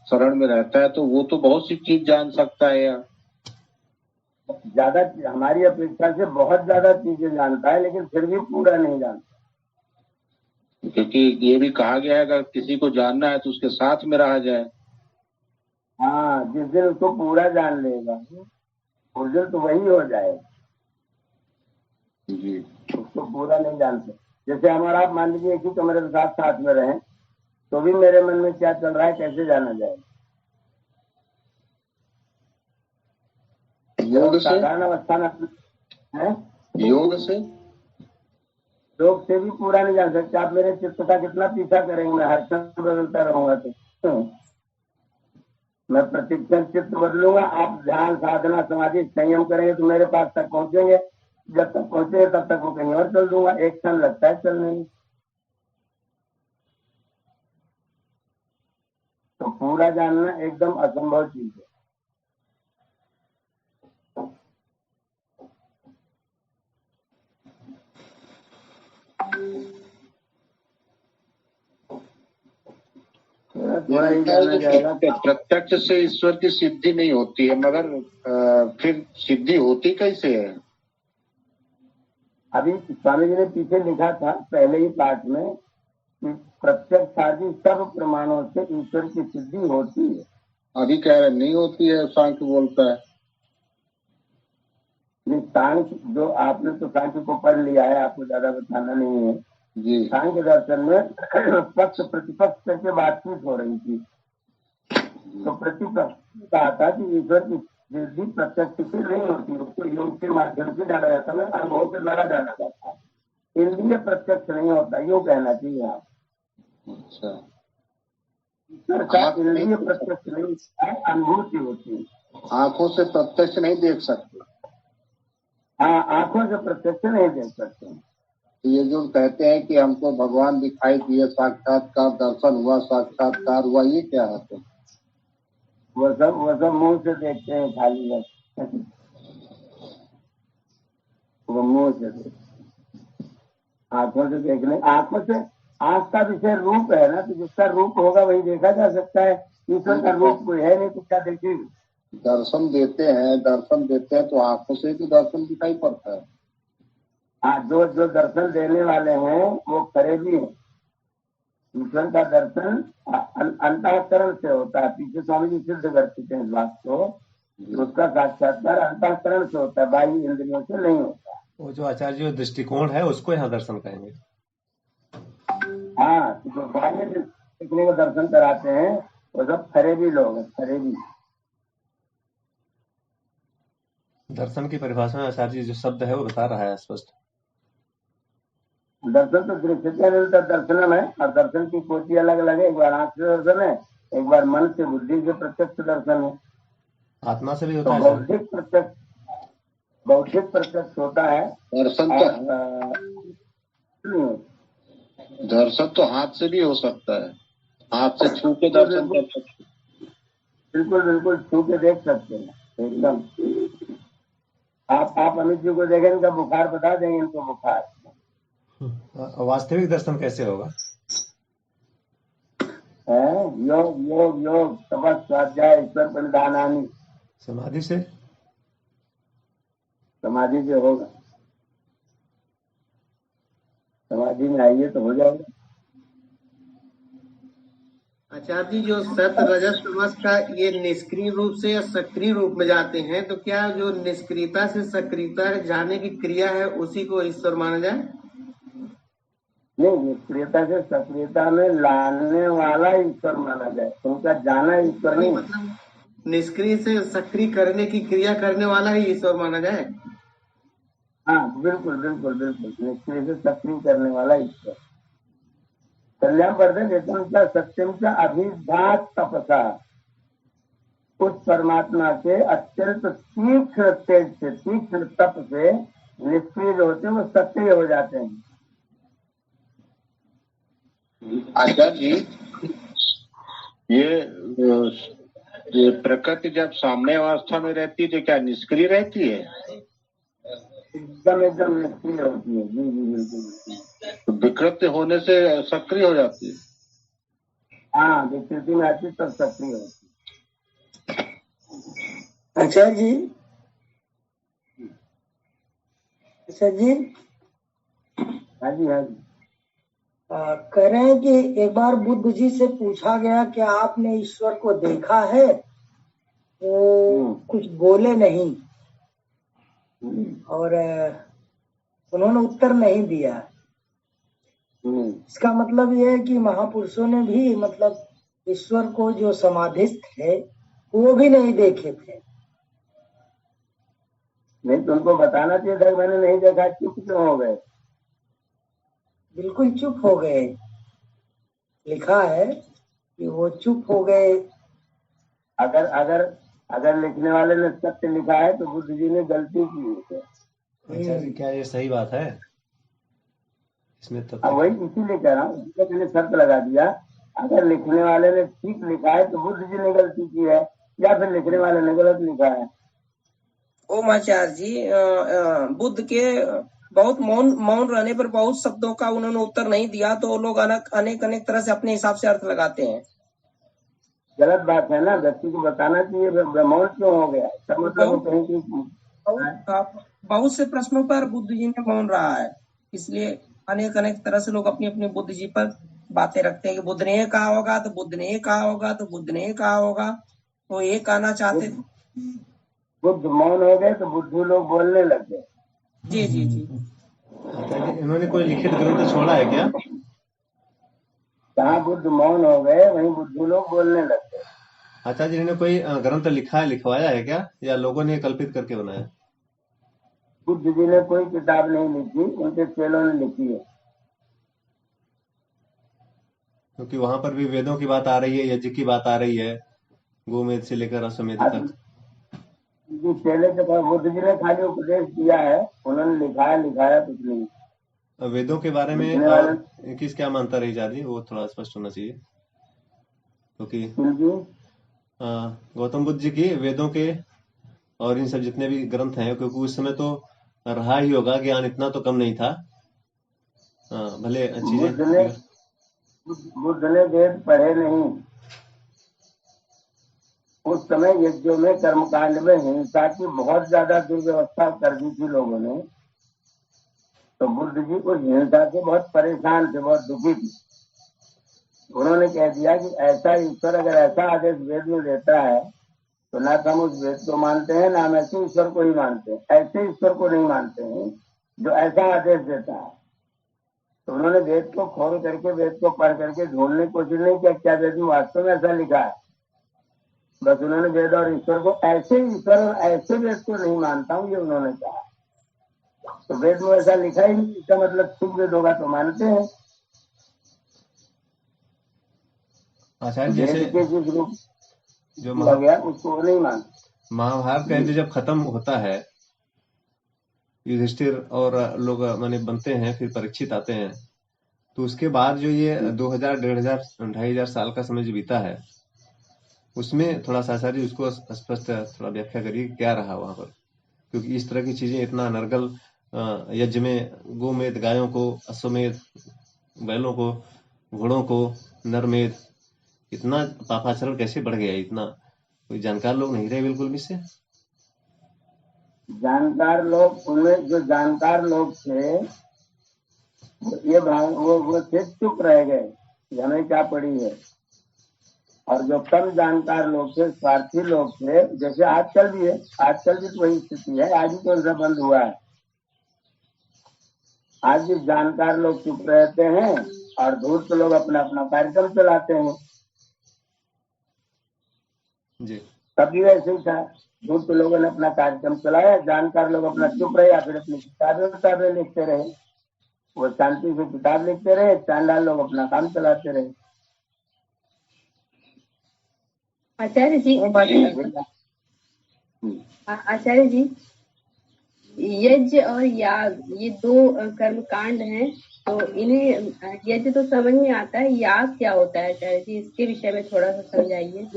शरण में रहता है, तो वो तो बहुत सी चीज जान सकता है यार। ज्यादा हमारी अपेक्षा से बहुत ज्यादा चीजें जानता है, लेकिन फिर भी पूरा नहीं जानता। क्योंकि ये भी कहा गया है अगर किसी को जानना है तो उसके साथ में रहा जाए। हाँ, जिस दिन उसको पूरा जान लेगा उस दिन तो वही हो जाएगा। जी, उसको पूरा नहीं जानते। जैसे हमारा आप मान लीजिए कि तो मेरे साथ साथ में रहें, तो भी मेरे मन में क्या चल रहा है कैसे जाना जाएगा? योग से, साधारण अवस्था में है, योग से लोग से भी पूरा नहीं जान सकते। आप मेरे चित्त का कितना पीछा करेंगे? मैं हर क्षण बदलता रहूंगा तो मैं प्रतिक्षण चित्त बदलूंगा। आप ध्यान साधना समाधि संयम करेंगे तो मेरे पास तक पहुंचेंगे। जब तक पहुंचेंगे तब तक वो कहीं और चल दूंगा। एक क्षण लगता है चलने में। तो पूरा जानना एकदम असंभव चीज है। थोड़ा ही जाना जाएगा। प्रत्यक्ष से ईश्वर की सिद्धि नहीं होती है, मगर फिर सिद्धि होती कैसे है? अभी स्वामी जी ने पीछे लिखा था पहले ही पाठ में कि प्रत्यक्ष आदि सब प्रमाणों से ईश्वर की सिद्धि होती है। अभी कह रहे नहीं होती है, सांख्य बोलता है। सांख्य जो आपने तो सांख्य को पढ़ लिया है, आपको ज्यादा बताना नहीं है जी। सांख्य दर्शन में पक्ष प्रतिपक्ष करके बातचीत हो रही थी। तो प्रतिपक्ष कहा था कि ईश्वर की सिद्धि प्रत्यक्ष से नहीं होती, उसको योग के माध्यम से जाना जाता है, अनुभव के द्वारा जाना जाता है। इंद्रिय प्रत्यक्ष नहीं होता, यूँ कहना चाहिए आप। अच्छा, ईश्वर का इंद्रिय प्रत्यक्ष नहीं होता है, अनुभूति होती है। आंखों से प्रत्यक्ष नहीं देख सकते। हाँ, आंखों से प्रत्यक्ष नहीं देख सकते। ये जो कहते हैं कि हमको भगवान दिखाई दिए, साक्षात्कार दर्शन हुआ, साक्षात्कार हुआ, ये क्या है? वो सब मुंह से देखते हैं खाली बस। वो मुंह से देखते, आंखों से देखने, आंखों से आंख का विषय रूप है ना, तो जिसका रूप होगा वही देखा जा सकता है। ईश्वर का रूप कोई है नहीं तो क्या देखेंगे? दर्शन देते हैं तो आंखों से भी दर्शन दिखाई पड़ता है। हाँ, जो दर्शन देने वाले हैं वो खरे भी हैं। ईश्वर का दर्शन अंतःकरण से होता है। पीछे स्वामी जी सिद्ध कर चुके हैं इस बात को। उसका साक्षात्कार अंतःकरण से होता है, बाह्य इंद्रियों से नहीं होता। वो जो आचार्य जी दृष्टिकोण है उसको यहाँ दर्शन कहेंगे। हाँ, जो बाह्य देखने को दर्शन कराते हैं वो सब खरे भी लोग हैं, खरे भी। दर्शन की परिभाषा में आचार्य जी जो शब्द है वो बता रहा है स्पष्ट। दर्शन तो दृश्यते अनंतर दर्शनम है, और दर्शन की कोटि अलग अलग है। एक बार आंख से दर्शन है, एक बार मन से बुद्धि से प्रत्यक्ष दर्शन है। आत्मा से भी तो होता है आचार्य? बौद्धिक प्रत्यक्ष होता है। दर्शन तो हाथ से भी हो सकता है, हाथ से छू के दर्शन कर सकते। बिल्कुल बिल्कुल छू के देख सकते हैं एकदम। आप अमित जी को देखें, इनका बुखार बता देंगे, इनको बुखार। वास्तविक दर्शन कैसे होगा? योग योग योग तपस स्वाध्याय ईश्वर परिधानानि, समाधि से? समाधि से होगा। समाधि में आइए तो हो जाएगा। आचार्य जी, जो सत्य रजस तमस का ये निष्क्रिय रूप से या सक्रिय रूप में जाते हैं, तो क्या जो निष्क्रियता से सक्रियता जाने की क्रिया है उसी को ईश्वर माना जाए? नहीं, निष्क्रियता से सक्रियता में लाने वाला ईश्वर माना जाए, उनका जाना ईश्वर नहीं। मतलब निष्क्रिय से सक्रिय करने की क्रिया करने वाला ही ईश्वर माना जाए। हाँ बिल्कुल बिल्कुल बिल्कुल, निष्क्रिय से सक्रिय करने वाला ईश्वर। कल्याण वर्धन एकदम सत्यम से अभिभात तपसा, उस परमात्मा के अत्यंत तीक्ष्ण तेज से, तीक्ष्ण तप से निष्क्रिय जो होते हैं वो सक्रिय हो जाते हैं। आचार्य जी, ये प्रकृति जब सामने अवस्था में रहती है तो क्या निष्क्रिय रहती है? एकदम एकदम निष्क्रिय होती है। जी जी बिल्कुल। तो विकृति होने से सक्रिय हो जाती है। हाँ, विकृति में आती तब सक्रिय होती है। आचार्य जी, हाँ जी हाँ जी। कह रहे हैं कि एक बार बुद्ध जी से पूछा गया कि आपने ईश्वर को देखा है, तो कुछ बोले नहीं और उन्होंने उत्तर नहीं दिया। इसका मतलब ये है कि महापुरुषों ने भी मतलब ईश्वर को जो समाधिस्थ है वो भी नहीं देखे थे। नहीं तो उनको बताना चाहिए था, मैंने नहीं देखा, चुप क्यों हो गए? बिल्कुल चुप हो गए। लिखा है कि वो चुप हो गए। अगर अगर अगर लिखने वाले ने सत्य लिखा है तो बुद्ध जी ने गलती की है। अच्छा जी, क्या ये सही बात है? इसमें तथ्य वही इसीलिए कह रहा हूँ, मैंने शर्त लगा दिया, अगर लिखने वाले ने ठीक लिखा है तो बुद्ध जी ने गलती की है, या फिर लिखने वाले ने गलत लिखा है। ओम आचार्य जी, बुद्ध के बहुत मौन रहने पर बहुत शब्दों का उन्होंने उत्तर नहीं दिया, तो लोग अनेक तरह से अपने हिसाब से अर्थ लगाते हैं। गलत बात है ना, व्यक्ति को बताना चाहिए मौन क्यों हो गया, इसका मतलब कहीं की बहुत से प्रश्नों पर बुद्ध जी ने मौन रहा है, इसलिए अनेक तरह से लोग अपनी अपनी बुद्ध जी पर बातें रखते हैं कि बुद्ध ने ये कहा होगा तो बुद्ध ने ये कहा होगा तो बुद्ध ने ये कहा होगा, तो ये कहना चाहते थे। बुद्ध मौन हो गए तो बुद्धू लोग बोलने लग गए। जी जी जी। इन्होंने कोई लिखित ग्रंथ छोड़ा है क्या? जहाँ बुद्ध मौन हो गए वहीं बुद्धू लोग बोलने लग गए। अच्छा जी, इन्होंने कोई ग्रंथ लिखवाया है क्या, या लोगों ने कल्पित करके बनाया? बुद्ध जी ने कोई किताब नहीं लिखी, उनके चेलों ने लिखी है। क्योंकि वहां पर भी वेदों की बात आ रही है, यज्ञ की बात आ रही है, गोमेध से लेकर अश्वमेध तक। चेले तो बुद्ध जी ने खाली उपदेश दिया है, उन्होंने लिखाया कुछ नहीं। वेदों के बारे में किस क्या मानता रही जाती, वो थोड़ा स्पष्ट होना चाहिए, क्योंकि गौतम बुद्ध जी की वेदों के और इन सब जितने भी ग्रंथ हैं, क्योंकि उस समय तो रहा ही होगा, ज्ञान इतना तो कम नहीं था। भले चीजें बुद्ध ने वेद पढ़े नहीं। उस समय यज्ञों में, कर्मकांड में हिंसा की बहुत ज्यादा दुर्व्यवस्था कर दी थी लोगों ने, तो बुद्ध जी उस हिंसा से बहुत परेशान थे, बहुत दुखी थे। उन्होंने कह दिया कि ऐसा ईश्वर अगर ऐसा आदेश वेद में देता है तो ना तो हम उस वेद को मानते हैं, ना हम ऐसे ईश्वर को ही मानते हैं, ऐसे ईश्वर को नहीं मानते हैं जो ऐसा आदेश देता है। तो उन्होंने वेद को खोल करके, वेद को पढ़ करके ढूंढने की कोशिश नहीं किया क्या वेद में वास्तव में ऐसा लिखा है। बस उन्होंने वेद और ईश्वर को ऐसे ईश्वर और ऐसे वेद को नहीं मानता हूँ, ये उन्होंने कहा। तो वेद में ऐसा लिखा ही नहीं, इसका मतलब शुभ वेद होगा तो मानते हैं। आचार्य वेद जैसे के जिस रूप जो किया गया उसको वो नहीं मानते। महाभारत का युद्ध जब खत्म होता है, युधिष्ठिर और लोग माने बनते हैं, फिर परीक्षित आते हैं, तो उसके बाद जो ये 2000 1500 2500 साल का समय जो बीता है, उसमें थोड़ा सा आचार्य उसको स्पष्ट थोड़ा व्याख्या करिए क्या रहा वहां पर, क्योंकि इस तरह की चीजें इतना अनर्गल यज्ञ में गोमेद गायों को, अश्वमेध बैलों को, घोड़ों को, नरमेध, इतना पापाचरण कैसे बढ़ गया, इतना कोई जानकार लोग नहीं रहे बिल्कुल भी से। जानकार लोग, उनमें जो जानकार लोग थे ये वो थे चुप रह गए कि हमें क्या पड़ी है। और जो कम जानकार लोग थे, स्वार्थी लोग थे, जैसे आजकल भी है, आजकल भी वही स्थिति है, आज ही कौन सा बंद हुआ है। आज भी जानकार लोग चुप रहते हैं और धूर्त लोग अपना अपना कार्यक्रम चलाते हैं। जी तभी ऐसे ही था, धूर्त लोगों ने अपना कार्यक्रम चलाया, जानकार लोग अपना चुप रहे या फिर अपनी किताबें लिखते रहे। वो शांति से किताब लिखते रहे, चांडाल लोग अपना काम चलाते रहे। आचार्य जी, आचार्य जी, यज्ञ और याग ये दो कर्म कांड हैं, तो इन्हें यज्ञ तो समझ में आता है, याग क्या होता है आचार्य जी, इसके विषय में थोड़ा सा समझाइए।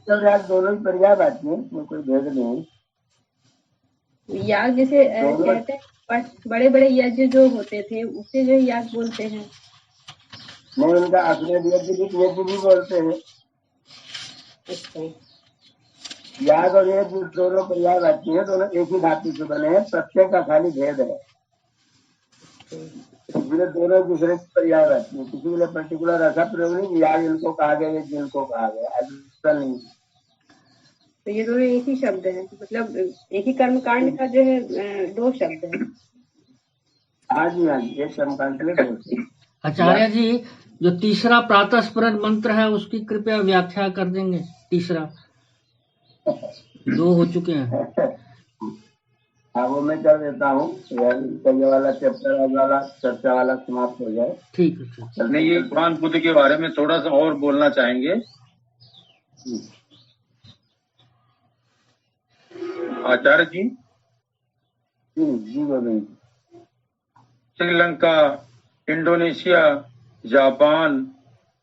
याग दोनों ही पर्यायवाची है, इसमें कोई भेद नहीं। याग जैसे कहते हैं बड़े बड़े यज्ञ जो होते थे उसे जो याग बोलते हैं। नहीं, उनका अपने यज्ञ भी बोलते हैं। अच्छा, याग और यज्ञ दोनों पर्यायवाची है, दोनों एक ही धातु से बने हैं, प्रत्यय का खाली भेद है। इसलिए दोनों दूसरे पर्यायवाची है, किसी के लिए पर्टिकुलर ऐसा प्रयोग नहीं याग इनको कहा गया, यज्ञ इनको कहा गया, ऐसा नहीं। तो ये दोनों एक ही शब्द है, मतलब एक ही कर्मकांड का जो है दो शब्द है। हाँ जी, हाँ जी, एक कर्मकांड के लिए दो शब्द। आचार्य जी, जो तीसरा प्रातः स्मरण मंत्र है उसकी कृपया व्याख्या कर देंगे। तीसरा, दो हो चुके हैं। हाँ, वो मैं कर देता हूँ, ये वाला चैप्टर वाला चर्चा वाला समाप्त हो जाए। ठीक है, ठीक। नहीं, ये कुरान बुद्ध के बारे में थोड़ा सा और बोलना चाहेंगे आचार्य जी। जी Govind. Sri Lanka, Indonesia, Japan,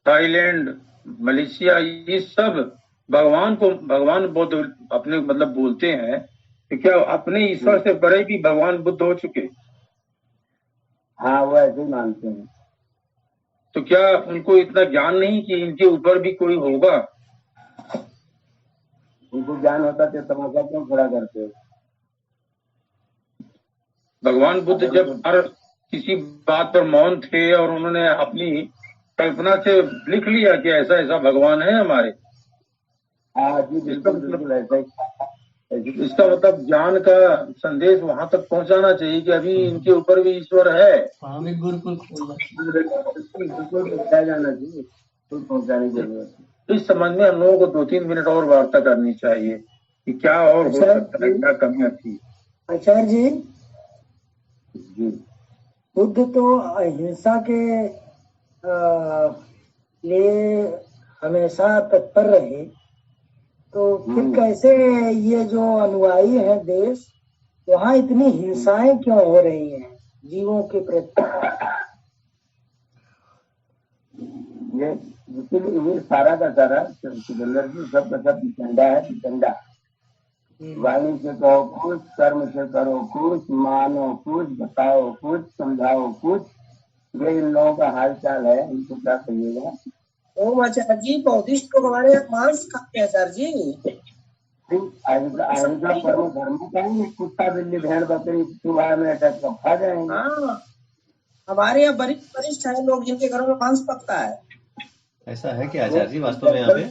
Thailand, Malaysia, ये सब भगवान बुद्ध अपने मतलब बोलते हैं कि क्या अपने ईश्वर से बड़े भी भगवान बुद्ध हो चुके? हाँ, वो ऐसे ही मानते हैं। तो क्या उनको इतना ज्ञान नहीं कि इनके ऊपर भी कोई होगा? उनको ज्ञान होता तो तमाशा क्यों खड़ा करते हो? भगवान बुद्ध जब हर किसी बात पर मौन थे और उन्होंने अपनी कल्पना से लिख लिया कि ऐसा ऐसा भगवान है हमारे। हाँ जी, बिल्कुल ऐसा ही। इसका मतलब ज्ञान का संदेश वहां तक पहुंचाना चाहिए कि अभी इनके ऊपर भी ईश्वर है। बिल्कुल पहुंचाया जाना चाहिए, बिल्कुल पहुंचाने की जरूरत है। इस संबंध में हम लोगों को 2-3 मिनट और वार्ता करनी चाहिए कि क्या और हो सकता है, क्या कमियां थी। आचार्य जी, बुद्ध तो अहिंसा के लिए हमेशा तत्पर रहे, तो फिर कैसे ये जो अनुयायी है देश, वहाँ इतनी हिंसाएं क्यों हो रही हैं जीवों के प्रति? ये सारा का सारा सब का सब पिचंडा है, पिचंडा। वाणी से कहो कुछ, कर्म से करो कुछ, मानो कुछ, बताओ कुछ, समझाओ कुछ, ये इन लोगों का हाल चाल है। इनको क्या कहिएगा? ओम आचार्य जी, बौद्धिस्ट को हमारे मांस खाते हैं आचार्य जी। अहिंसा परम धर्म कहेंगे, कुत्ता बिल्ली भेड़ बकरी सुबह में अटैक कर खा जाएंगे। हाँ, हमारे यहाँ वरिष्ठ है लोग जिनके घरों में मांस पकता है। ऐसा है क्या आचार्य जी वास्तव में यहाँ पे?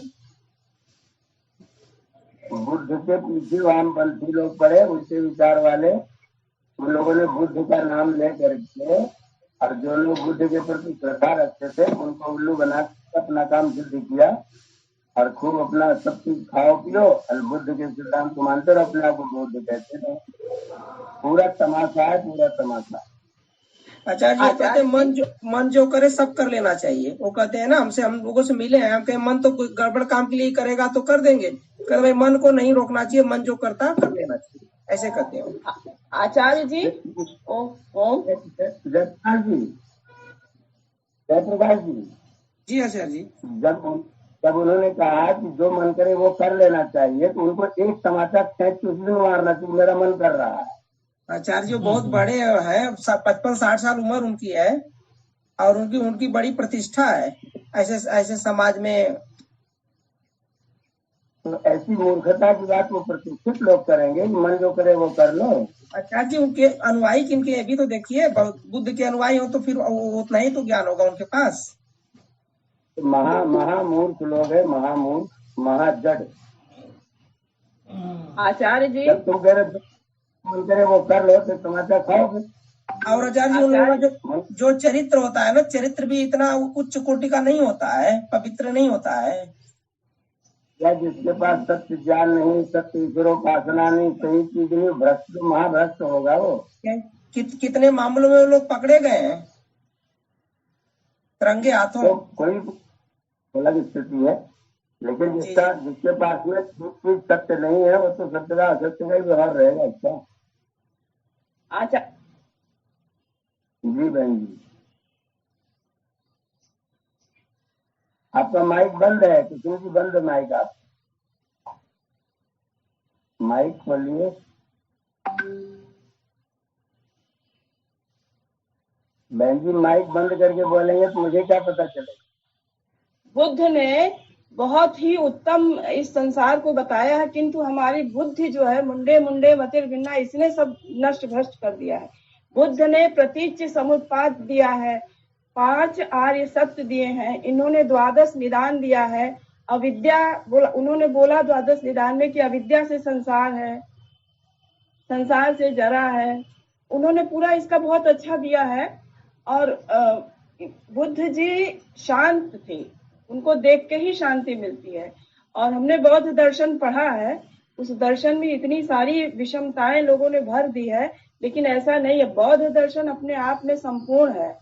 बुद्ध के पीछे वामपंथी लोग पड़े, उनके विचार वाले, उन लोगों ने बुद्ध का नाम ले करके, और जो लोग बुद्ध के प्रति श्रद्धा रखते थे उनको उल्लू बना अपना काम सिद्ध किया। और खूब अपना सब चीज खाओ पियो और बुद्ध के सिद्धांत को मानते रहो, अपने आप को बुद्ध कहते रहो। पूरा तमाशा है, पूरा तमाशा। आचार्य जी कहते हैं मन जो करे सब कर लेना चाहिए। वो कहते हैं ना, हम लोगों से मिले हैं, हम कहे मन तो कोई गड़बड़ काम के लिए करेगा तो कर देंगे, कहते भाई मन को नहीं रोकना चाहिए, मन जो करता है कर लेना चाहिए, ऐसे कहते हैं आचार्य जी। ओम जयप्रकाश जी, जयप्रकाश जी, जी आचार्य जी। जब उन्होंने कहा कि जो मन करे वो कर लेना चाहिए, तो उनको एक तमाचा खींच के उस दिन मारना चाहिए, मेरा मन कर रहा है। आचार्य जी बहुत बड़े हैं, 55-60 साल उम्र उनकी है और उनकी बड़ी प्रतिष्ठा है ऐसे समाज में। तो ऐसी मूर्खता की बात वो प्रतिष्ठित लोग करेंगे, मन जो करे वो कर लो। आचार्य जी उनके अनुयायी किनके अभी तो देखिए, बुद्ध के अनुयायी हो तो फिर उतना ही तो ज्ञान होगा उनके पास। महामूर्ख लोग है, महामूर्ख, महाजड। आचार्य जी, जब तुम कह रहे मन करे वो कर लो तो समाचार खाओगे। और आचार्य जी उन लोगों का जो चरित्र होता है ना, चरित्र भी इतना उच्च कोटि का नहीं होता है, पवित्र नहीं होता है। या जिसके पास सत्य ज्ञान नहीं, सत्य ईश्वरोपासना नहीं, सही चीज नहीं, भ्रष्ट महाभ्रष्ट होगा वो। कितने मामलों में वो लोग पकड़े गए हैं रंगे हाथों। तो कोई अलग स्थिति है, लेकिन जिसके पास में सत्य नहीं है वो तो सत्य का असत्य का ही व्यवहार रहेगा। अच्छा जी बहन जी, आपका माइक बंद है, किसी की बंद है माइक, आप माइक खोलिए। बहन जी माइक बंद करके बोलेंगे तो मुझे क्या पता चलेगा। बुद्ध ने बहुत ही उत्तम इस संसार को बताया है, किंतु हमारी बुद्धि जो है मुंडे मुंडे मतिर भिन्ना, इसने सब नष्ट भ्रष्ट कर दिया है। बुद्ध ने प्रतीच्य समुत्पाद दिया है, 5 आर्य सत्य दिए हैं, इन्होंने 12 निदान दिया है। अविद्या बोला, उन्होंने बोला 12 निदान में कि अविद्या से संसार है, संसार से जरा है। उन्होंने पूरा इसका बहुत अच्छा दिया है। और बुद्ध जी शांत थे, उनको देख के ही शांति मिलती है। और हमने बौद्ध दर्शन पढ़ा है, उस दर्शन में इतनी सारी विषमताएं लोगों ने भर दी है, लेकिन ऐसा नहीं है। बौद्ध दर्शन अपने आप में संपूर्ण है।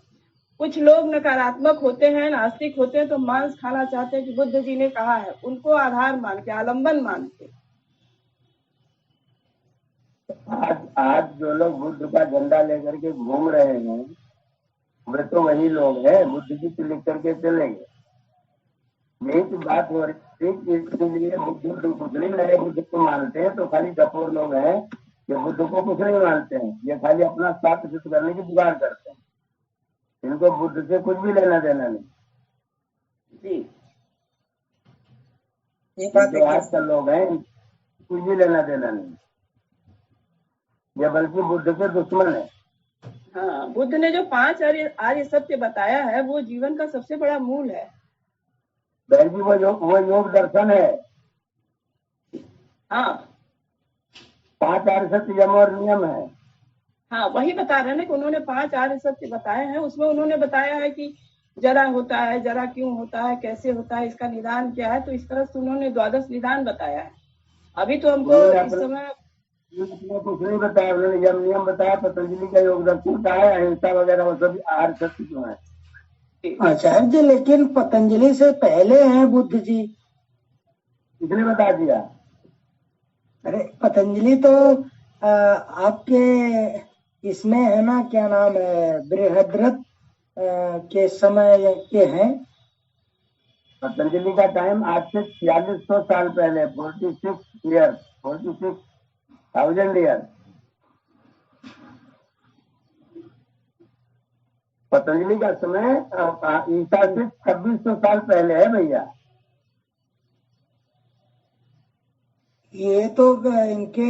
कुछ लोग नकारात्मक होते हैं, नास्तिक होते हैं, तो मांस खाना चाहते हैं कि बुद्ध जी ने कहा है, उनको आधार मान के, आलम्बन मान के। आज जो लोग बुद्ध का झंडा लेकर के घूम रहे हैं वे तो वही लोग हैं, बुद्ध जी को लिख करके चलेंगे। यही तो बात हो रही है, इसलिए बुद्ध कुछ नहीं, नए बुद्ध को मानते हैं तो खाली कपूर लोग हैं, ये बुद्ध को कुछ नहीं मानते हैं, ये खाली अपना स्वार्थ सिद्ध करने की जुगाड़ करते हैं। इनको बुद्ध से कुछ भी लेना देना नहीं जी। ये बात जो आजकल लोग हैं कुछ भी लेना देना नहीं, ये बल्कि बुद्ध के दुश्मन है। हाँ, बुद्ध ने जो 5 आर्य सत्य बताया है वो जीवन का सबसे बड़ा मूल है। बहन जी वो योग दर्शन है। हाँ, 5 आर्य सत्य यम और नियम है। हाँ, वही बता रहे हैं कि उन्होंने 5 आर्य सत्य बताए हैं। उसमें उन्होंने बताया है कि जरा होता है, जरा क्यों होता है, कैसे होता है, इसका निदान क्या है। तो इस तरह से उन्होंने 12 निदान बताया है। अभी तो हमको इस समय कुछ नहीं बताया, उन्होंने यम नियम बताया, पतंजलि का योग दर्शन का है, अहिंसा वगैरह वो सब आर्य सत्य क्यों है। आचार्य जी लेकिन पतंजलि से पहले हैं बुद्ध जी, इसने बता दिया। अरे पतंजलि तो आपके इसमें है ना, क्या नाम है, बृहद्रथ के समय के हैं। पतंजलि का टाइम आज से 4600 साल पहले, 46,000 ईयर। पतंजलि का समय ईसा से 2600 साल पहले है भैया। ये तो इनके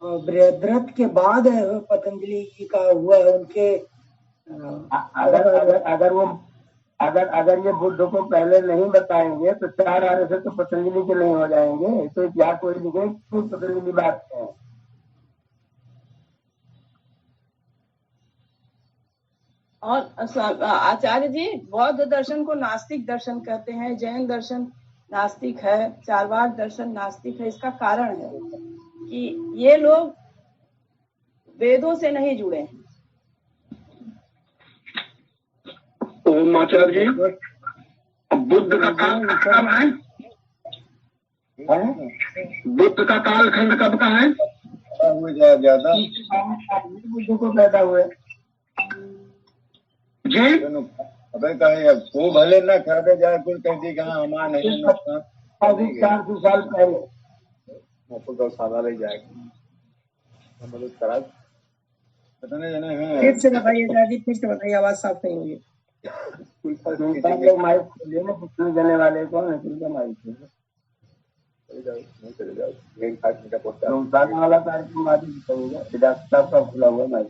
बृहद्रथ के बाद पतंजलि जी का हुआ है। उनके अगर ये बुद्ध को पहले नहीं बताएंगे तो 4 आने से तो पतंजलि के नहीं हो जाएंगे। तो इतिहास कोई लिखे क्यों पतंजलि बात है। और आचार्य जी बौद्ध दर्शन को नास्तिक दर्शन कहते हैं, जैन दर्शन नास्तिक है, चारवाक दर्शन नास्तिक है। इसका कारण है कि ये लोग वेदों से नहीं जुड़े हैं। ओम आचार्य जी, बुद्ध का काल कब है? बुद्ध का कालखंड कब का है? ज्यादा बुद्ध को पैदा हुए जी। अबे कहे वो भले न खरीदे जाए, कुछ कहती कहा हमान है 400 साल पहले आपको गौशाला ले जाएगा मदद करा पता नहीं जाना है। फिर से बताइए दादी, फिर से बताइए, आवाज साफ नहीं हुई। लोग माइक खोलिए ना, पूछने जाने वाले कौन है? तुमका माइक चले जाओ 1 मिनट का वाला कार्यक्रम आदि बताइएगा। डॉक्टर साहब का खुला हुआ माइक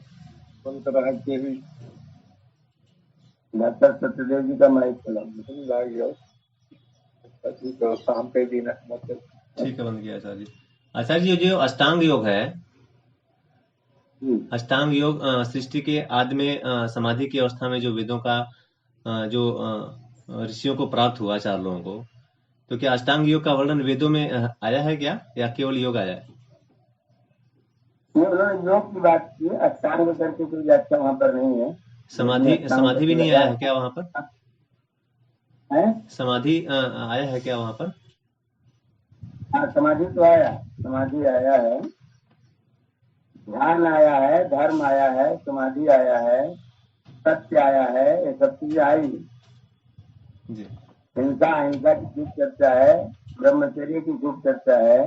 कौन तरह के भी डॉक्टर सत्यदेव जी का माइक खुला शाम के दिन। ठीक है, बंद किया आचार्य जी। आचार्य जी, जो अष्टांग योग है, अष्टांग योग सृष्टि के आदि में समाधि की अवस्था में जो वेदों का जो ऋषियों को प्राप्त हुआ 4 लोगों को, तो क्या अष्टांग योग का वर्णन वेदों में आया है क्या, या केवल योग आया है? उन्होंने योग की बात की, अष्टांग करके कोई व्याख्या वहाँ पर नहीं है। समाधि भी नहीं आया है क्या वहाँ पर? समाधि आया है क्या वहाँ पर? हाँ, समाधि तो आया, समाधि आया है, ध्यान आया है, धर्म आया है, समाधि आया है, सत्य आया है, ये सब चीजें आई। हिंसा अहिंसा की खूब चर्चा है, ब्रह्मचर्य की खूब चर्चा है,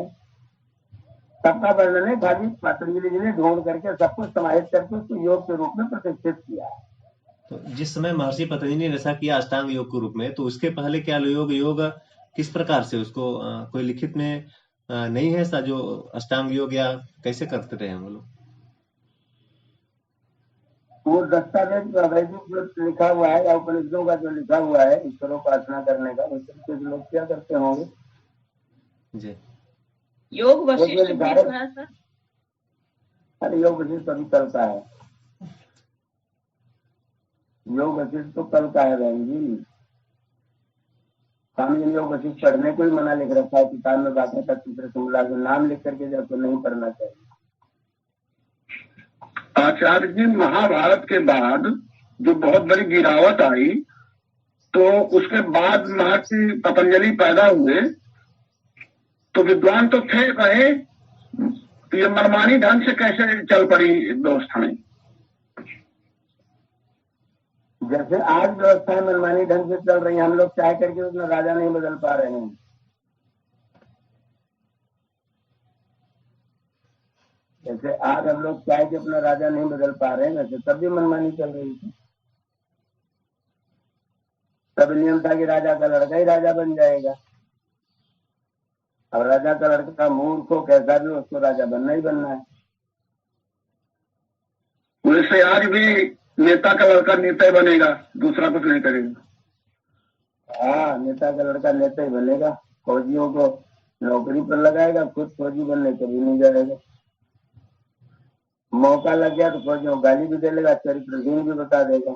सबका वर्णन है। खाली पतंजलि जी ने ढूंढ करके सब कुछ समाहित करके उसको योग के रूप में प्रतिष्ठित किया। तो जिस समय महर्षि पतंजलि ने ऐसा किया अष्टांग योग के रूप में, तो उसके पहले क्या योग किस प्रकार से उसको कोई लिखित में नहीं है ऐसा जो अष्टांग योग, या कैसे करते रहे हम लोग? वो दस्तावेज वैदिक जो लिखा हुआ है या उपनिषदों का जो लिखा हुआ है ईश्वरों को अर्चना करने का, उस तरीके से लोग क्या करते होंगे जी। योग वशिष्ठ भी तो है सर। अरे योग वशिष्ठ अभी कल का है, योग वशिष्ठ तो कल का है बहन जी। स्वामी ने योग वशिष्ठ पढ़ने को ही मना लिख रखा है किताब में, बातें का तीसरे शिमला में नाम लिख करके जब तो नहीं पढ़ना चाहिए। आचार्य जी, महाभारत के बाद जो बहुत बड़ी गिरावट आई, तो उसके बाद महर्षि पतंजलि पैदा हुए, तो विद्वान तो थे रहे, ये मनमानी ढंग से कैसे चल पड़ी व्यवस्थाएं? जैसे आज व्यवस्थाएं मनमानी ढंग से चल रही हैं, हम लोग चाह करके उसमें राजा नहीं बदल पा रहे हैं। जैसे आज हम लोग चाहे कि अपना राजा नहीं बदल पा रहे हैं, वैसे तब भी मनमानी चल रही थी। तब नियम था कि राजा का लड़का ही राजा बन जाएगा, और राजा का लड़का मूर्ख हो कैसा भी, उसको राजा बनना ही बनना है। वैसे आज भी नेता का लड़का नेता ही बनेगा, दूसरा कुछ नहीं करेगा। हाँ, नेता का लड़का नेता ही बनेगा, फौजियों को नौकरी पर लगाएगा, खुद फौजी बनने कभी नहीं जाएगा। मौका लग गया तो फौजियों को गाली भी दे लेगा, चरित्रहीन भी बता देगा।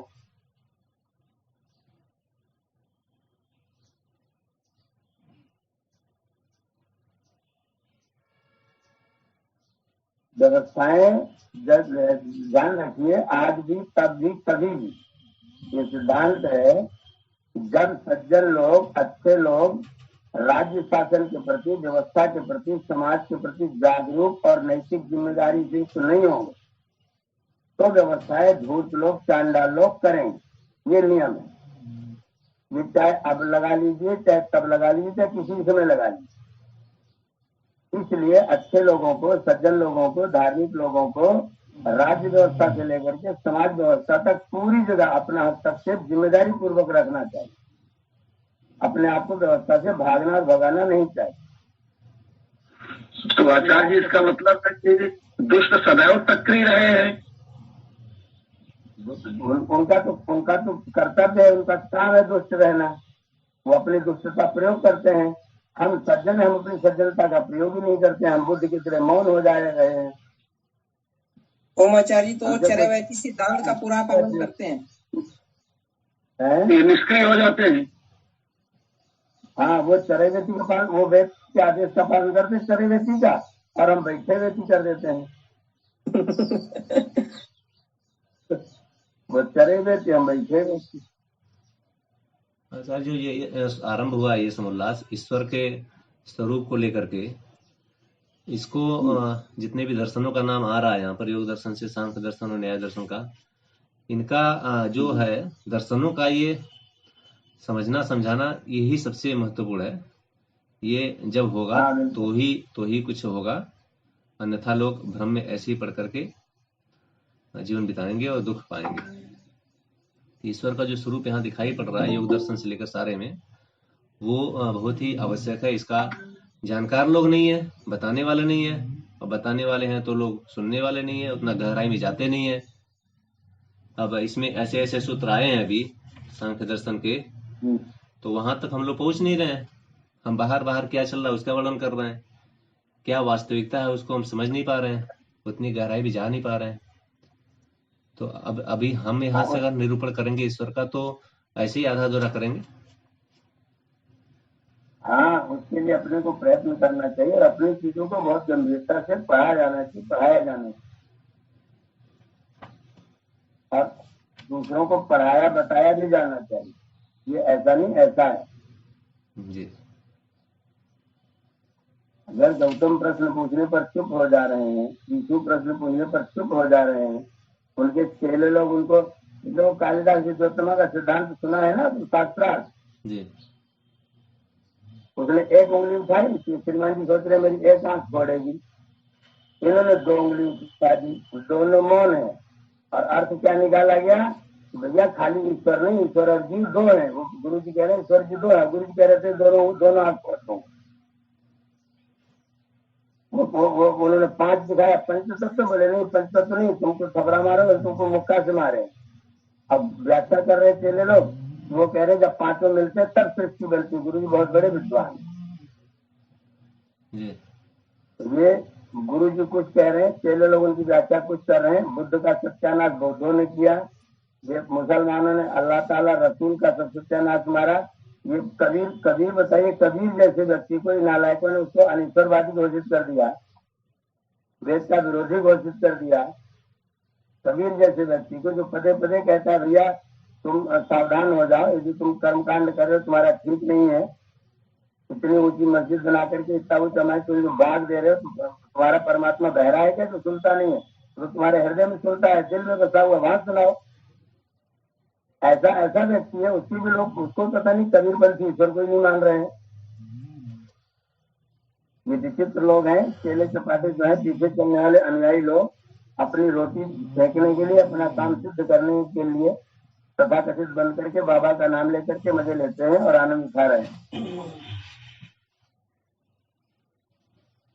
व्यवस्थाएं ध्यान रखिए, आज भी तब भी कभी भी ये सिद्धांत है, जब सज्जन लोग, अच्छे लोग राज्य शासन के प्रति, व्यवस्था के प्रति, समाज के प्रति जागरूक और नैतिक जिम्मेदारी से नहीं होंगे, तो व्यवस्थाएं झूठ लोग, चांडाल लोग करेंगे। ये नियम है। ये चाहे अब लगा लीजिए, चाहे तब लगा लीजिए, चाहे किसी समय लगा लीजिए। इसलिए अच्छे लोगों को, सज्जन लोगों को, धार्मिक लोगों को राज्य व्यवस्था से लेकर के समाज व्यवस्था तक पूरी जगह अपना हस्तक्षेप जिम्मेदारी पूर्वक रखना चाहिए। अपने आप को व्यवस्था से भागना और भगाना नहीं चाहिए। तो आचार्य जी, इसका मतलब है कि दुष्ट सदैव टकरी रहे हैं। उनका तो कर्तव्य है, उनका काम है दुष्ट रहना। वो अपनी दुष्टता प्रयोग करते हैं। हम सज्जन, हम अपनी सज्जनता का प्रयोग ही नहीं करते, हम बुद्ध की तरह मौन हो जा रहे हैं। ओम आचार्य तो चरैवैती सिद्धांत का पूरा पालन करते हैं, ये निष्क्रिय हो जाते हैं। हाँ, वो चरे व्यक्ति का पालन, वो व्यक्ति के आदेश का पालन करते चरे व्यक्ति का, और हम बैठे व्यक्ति कर देते हैं। वो चरे व्यक्ति, हम बैठे व्यक्ति। अच्छा, जो ये आरंभ हुआ ये समोल्लास ईश्वर के स्वरूप को लेकर के, इसको जितने भी दर्शनों का नाम आ रहा है यहाँ पर, योग दर्शन से सांख्य दर्शन और न्याय दर्शन का, इनका जो है दर्शनों का ये समझना समझाना यही सबसे महत्वपूर्ण है। ये जब होगा हाँ, तो ही कुछ होगा, अन्यथा लोग भ्रम में ऐसे ही पढ़ करके जीवन बिताएंगे और दुख पाएंगे। ईश्वर का जो स्वरूप यहाँ दिखाई पड़ रहा है योग दर्शन से लेकर सारे में, वो बहुत ही आवश्यक है। इसका जानकार लोग नहीं है, बताने वाले नहीं है, और बताने वाले हैं तो लोग सुनने वाले नहीं है, उतना गहराई में जाते नहीं है। अब इसमें ऐसे ऐसे सूत्र आए हैं अभी सांख्य दर्शन के, तो वहां तक हम लोग पहुंच नहीं रहे हैं। हम बाहर क्या चल रहा है उसका वर्णन कर रहे हैं, क्या वास्तविकता है उसको हम समझ नहीं पा रहे हैं, उतनी गहराई भी जा नहीं पा रहे हैं। तो अब अभी हम यहाँ से अगर निरूपण करेंगे ईश्वर का, तो ऐसे ही आधा अधूरा करेंगे। हाँ, उसके लिए अपने को प्रयत्न करना चाहिए और अपनी चीजों को बहुत गंभीरता से पढ़ाया जाना चाहिए, पढ़ाया जाना चाहिए, और दूसरों को पढ़ाया बताया भी जाना चाहिए। ये ऐसा नहीं, ऐसा है जी। अगर गौतम प्रश्न पूछने पर चुप हो जा रहे हैं, यीशु प्रश्न पूछने पर चुप हो जा रहे हैं, उनके चेले लोग उनको, जो कालिदास विद्योत्तमा का सिद्धांत सुना है ना, तो शास्त्रार्थ जी, उसने एक उंगली उठाई, श्रीमान जी सोच रहे मेरी एक आंख फोड़ेगी, इन्होंने 2 उंगली उठा दी, दोनों मौन है। और अर्थ क्या निकाला गया, भैया खाली ईश्वर नहीं, ईश्वर और जीव 2 है। वो गुरु जी कह रहे हैं ईश्वर जी 2 है, गुरु जी कह रहे थे दोनों आंख फोड़ दो। वो उन्होंने 5 दिखाया, पंचतत्व बोले नहीं, पंचतत्व नहीं, तुमको थपड़ा मारो, तुमको मुक्का से मारे। अब व्याख्या कर रहे चेले लोग, वो कह रहे जब 5 मिलते तब सृष्टि बनती। गुरु जी बहुत बड़े विद्वान, ये गुरु जी कुछ कह रहे हैं, चेले लोग उनकी व्याख्या कुछ कर रहे हैं। बुद्ध का सत्यानाश बौद्धों ने किया, ये मुसलमानों ने अल्लाह ताला रसूल का सब सत्यानाश मारा। ये कबीर बताइए, कबीर जैसे व्यक्ति को नालायकों ने उसको अनिश्वरवादी घोषित कर दिया, वेद का विरोधी घोषित कर दिया। कबीर जैसे व्यक्ति को जो पदे पदे कहता है भैया तुम सावधान हो जाओ, यदि तुम कर्मकांड कर रहे हो तुम्हारा ठीक नहीं है, इतनी ऊंची मस्जिद बना करके इतना ऊंचा मैं तुम जो भाग दे रहे हो, तुम्हारा परमात्मा बहरा है क्या तो सुनता नहीं है, तो तुम्हारे हृदय में सुनता है, दिल में बसा हुआ वहां सुनाओ। ऐसा व्यक्ति है, उसकी भी लोग उसको पता नहीं कबीर बंसी ईश्वर को ही नहीं मान रहे हैं। ये विचित्र लोग हैं, चेले चपाटे जो है पीछे चलने वाले अनुयायी लोग, अपनी रोटी फेंकने के लिए, अपना काम सिद्ध करने के लिए तथाकथित बन करके बाबा का नाम लेकर के मजे लेते हैं और आनंद उठा रहे हैं।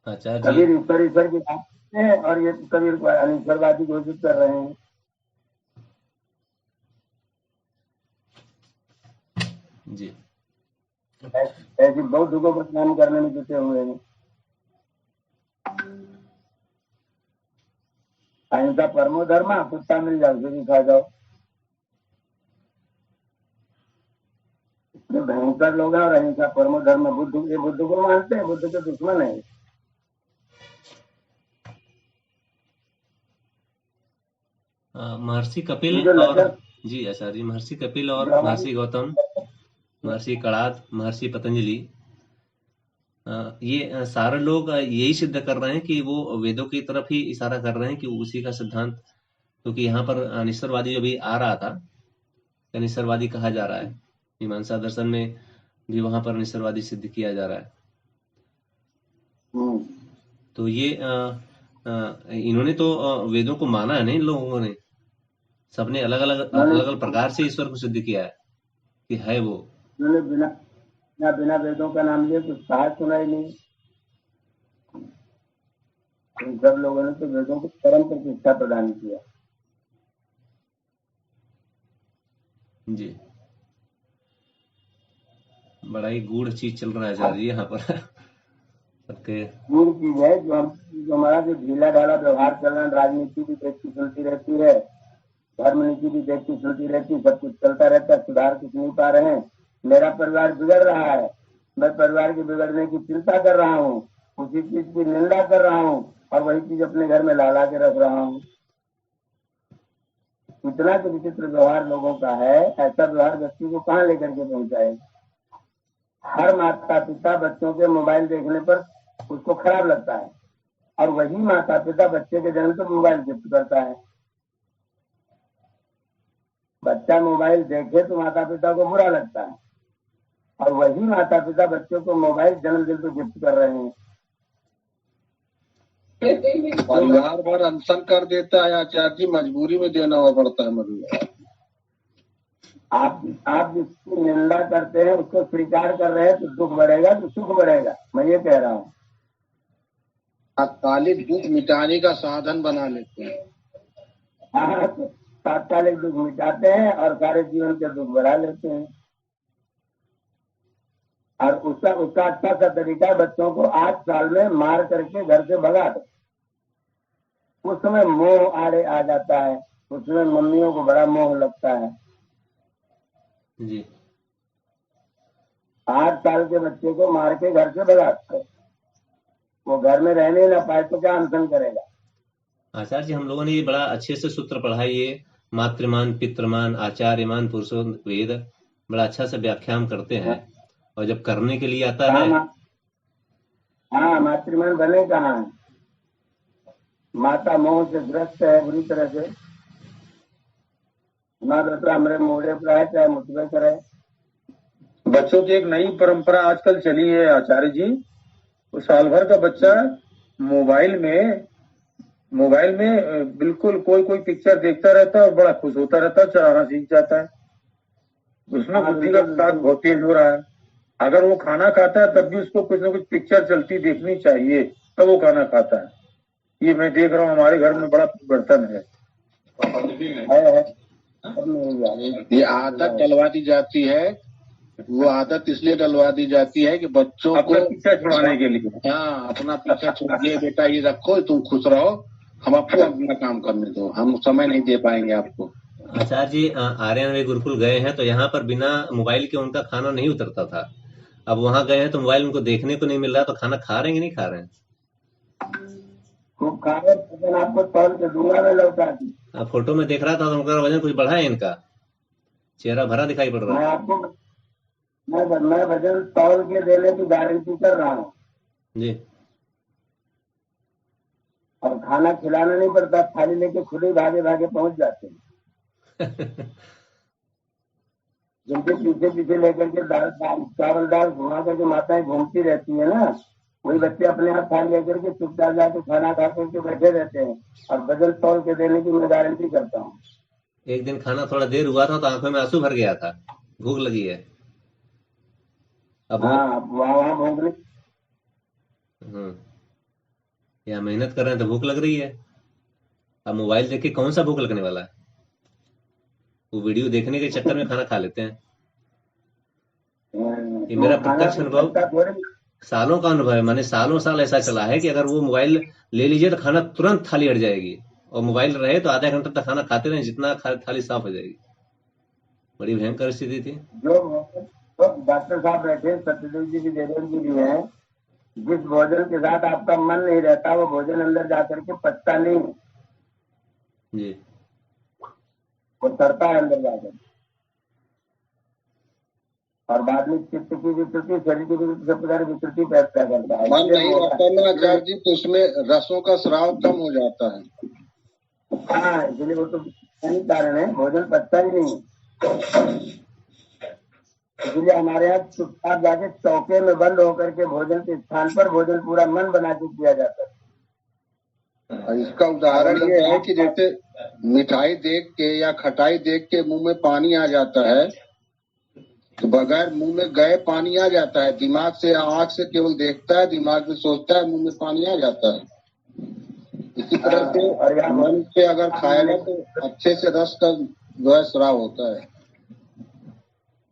अच्छा जी। कबीर ईश्वर की बात है और ये कबीर को अनिश्वरवादी घोषित कर रहे हैं। जी, ऐसी बौद्ध को बदनाम करने में जुटे हुए हैं। अहिंसा परमो धर्म, कुत्ता मिल जाओ उसे भी खा जाओ। इतने भयंकर लोग हैं और अहिंसा परमो धर्म, बुद्ध को मानते हैं, बुद्ध के दुश्मन है। महर्षि कपिल और जी आचार्य जी, महर्षि कपिल और महर्षि गौतम, महर्षि कणाद, महर्षि पतंजलि, ये सारे लोग यही सिद्ध कर रहे हैं कि वो वेदों की तरफ ही इशारा कर रहे हैं कि उसी का सिद्धांत, क्योंकि यहाँ पर अनिश्वरवादी जो भी आ रहा था, अनिश्वरवादी कहा जा रहा है, मीमांसा दर्शन में भी वहां पर अनिश्वरवादी सिद्ध किया जा रहा है। तो ये इन्होंने तो वेदों को माना है नहीं, इन लोगों ने सबने अलग अलग प्रकार से ईश्वर को सिद्ध किया है कि है वो। बिना वेदों का नाम लिए कुछ कहा सुना ही नहीं। इन सब लोगों ने तो वेदों को परम प्रतिष्ठा प्रदान किया। जी, बड़ा ही गूढ़ चीज चल रहा है आचार्य जी यहाँ पर। गूढ़ चीज है जो हमारा जो ढीला ढाला व्यवहार चल रहा है, राजनीति भी देखती सुनती रहती है, धर्म नीति भी देखती सुनती रहती, सब कुछ चलता रहता है, सुधार कुछ नहीं पा रहे हैं। मेरा परिवार बिगड़ रहा है, मैं परिवार के बिगड़ने की चिंता कर रहा हूँ, उसी चीज की निंदा कर रहा हूँ और वही चीज अपने घर में ला के रख रहा हूँ। इतना तो विचित्र व्यवहार लोगों का है, ऐसा व्यवहार व्यक्ति को कहाँ लेकर के पहुंचाएगा। हर माता पिता बच्चों के मोबाइल देखने पर उसको खराब लगता है और वही माता पिता बच्चे के जन्म पर मोबाइल गिफ्ट करता है। बच्चा मोबाइल देखे तो माता पिता को बुरा लगता है और वही माता पिता बच्चों को मोबाइल जन्मदिन पर गिफ्ट कर रहे हैं। परिवार भर अनशन कर देता है आचार्य जी, मजबूरी में देना हुआ पड़ता है मधुर। आप जिसकी निंदा करते हैं उसको स्वीकार कर रहे हैं तो दुख बढ़ेगा तो सुख बढ़ेगा, मैं ये कह रहा हूँ। तात्कालिक दुख मिटाने का साधन बना लेते हैं। हाँ, तात्कालिक दुख मिटाते हैं और सारे जीवन के दुख बढ़ा लेते हैं। और उसका अच्छा सा तरीका बच्चों को 8 साल में मार करके घर से भगा दो। उस समय मोह आड़े आ जाता है, उस समय मम्मियों को बड़ा मोह लगता है जी। 8 साल के बच्चे को मार के घर से भगाते हैं, वो घर में रहने ना पाए तो क्या अनशन करेगा। आचार्य जी, हम लोगों ने ये बड़ा अच्छे से सूत्र पढ़ा है, ये मातृमान पितृमान आचार्यमान पुरुषो वेद, बड़ा अच्छा से व्याख्यान करते हैं और जब करने के लिए आता है। हाँ, मातृमान बने कहाँ है, माता मोह से ग्रस्त है बुरी तरह से। ना दूसरा हमारे मोड़े पर आए चाहे मुझे करे। बच्चों की एक नई परंपरा आजकल चली है आचार्य जी, वो साल भर का बच्चा मोबाइल में बिल्कुल कोई पिक्चर देखता रहता है और बड़ा खुश होता रहता है, चलाना सीख जाता है। उसमें बुद्धि का विकास बहुत तेज हो रहा है। अगर वो खाना खाता है तब भी उसको कुछ न कुछ पिक्चर चलती देखनी चाहिए, तब वो खाना खाता है। ये मैं देख रहा हूँ हमारे घर में बड़ा परिवर्तन है। ये आदत डलवा दी जाती है, वो आदत इसलिए डलवा दी जाती है कि बच्चों को पीछा छुड़ाने के लिए। हाँ, अपना पीछा छोड़िए बेटा, ये रखो, तुम खुश रहो, हम आपको अपना काम करने दो, हम समय नहीं दे पाएंगे आपको। आचार्य जी, आर्यन वे गुरुकुल गए हैं तो यहाँ पर बिना मोबाइल के उनका खाना नहीं उतरता था। अब वहाँ गए हैं तो मोबाइल उनको देखने को नहीं मिल रहा, तो खाना खा रहे हैं कि नहीं खा रहे हैं? खूब खा रहे, आपको तौल के दूंगा मैं लौटा के। फोटो में देख रहा था तो उनका वजन कुछ बढ़ा है, इनका चेहरा भरा दिखाई पड़ रहा है। मैं वजन तौल के देने की गारंटी कर रहा हूँ जी। और खाना खिलाना नहीं पड़ता, थाली लेके खुद ही भागे भागे पहुंच जाते हैं। जिनके पीछे लेकर के चावल दाल घुमा करके माताएं घूमती रहती है ना, वही बच्चे अपने आप थाली लेकर के चुपचाप जाके खाना खा करके बैठे रहते हैं और वजन तौल के देने की मैं गारंटी करता हूँ। एक दिन खाना थोड़ा देर हुआ था तो आंखों में आंसू भर गया था, भूख लगी है। अब हाँ, वहाँ भूख नहीं। यहाँ मेहनत कर रहे हैं तो भूख लग रही है। अब मोबाइल देख के कौन सा भूख लगने वाला है, वो वीडियो देखने के चक्कर में खाना खा लेते हैं। ये मेरा प्रत्यक्ष अनुभव, सालों का अनुभव है। मैंने सालों साल ऐसा चला है कि अगर वो मोबाइल ले लीजिए तो खाना तुरंत थाली हट जाएगी, और मोबाइल रहे तो आधा घंटा तक खाना खाते रहे, जितना थाली साफ हो जाएगी। बड़ी भयंकर स्थिति थी। जो डॉक्टर साहब बैठे सत्यदेव जी की देवेंद्र जी भी है, जिस भोजन के साथ आपका मन नहीं रहता वो भोजन अंदर जाकर के पचता नहीं जी, वो तरता है अंदर जाकर, और बाद में चित्त की विकृति, शरीर की विकृति, सब प्रकार की विकृति पैदा करता है। मन नहीं रहता ना आचार्य जी, तो उसमें रसों का स्राव कम हो जाता है। हाँ, इसलिए वो तो कारण है, भोजन पचता ही नहीं। इसलिए हमारे यहाँ चुपचाप जाके चौके में बंद होकर के भोजन के स्थान पर भोजन पूरा मन बना के किया जाता है। इसका उदाहरण ये है कि जैसे मिठाई देख के या खटाई देख के मुंह में पानी आ जाता है, तो बगैर मुंह में गए पानी आ जाता है। दिमाग से, आंख से केवल देखता है, दिमाग में सोचता है, मुंह में पानी आ जाता है। इसी तरह से मन से अगर खाएगा तो अच्छे से रस का जो है स्राव होता है।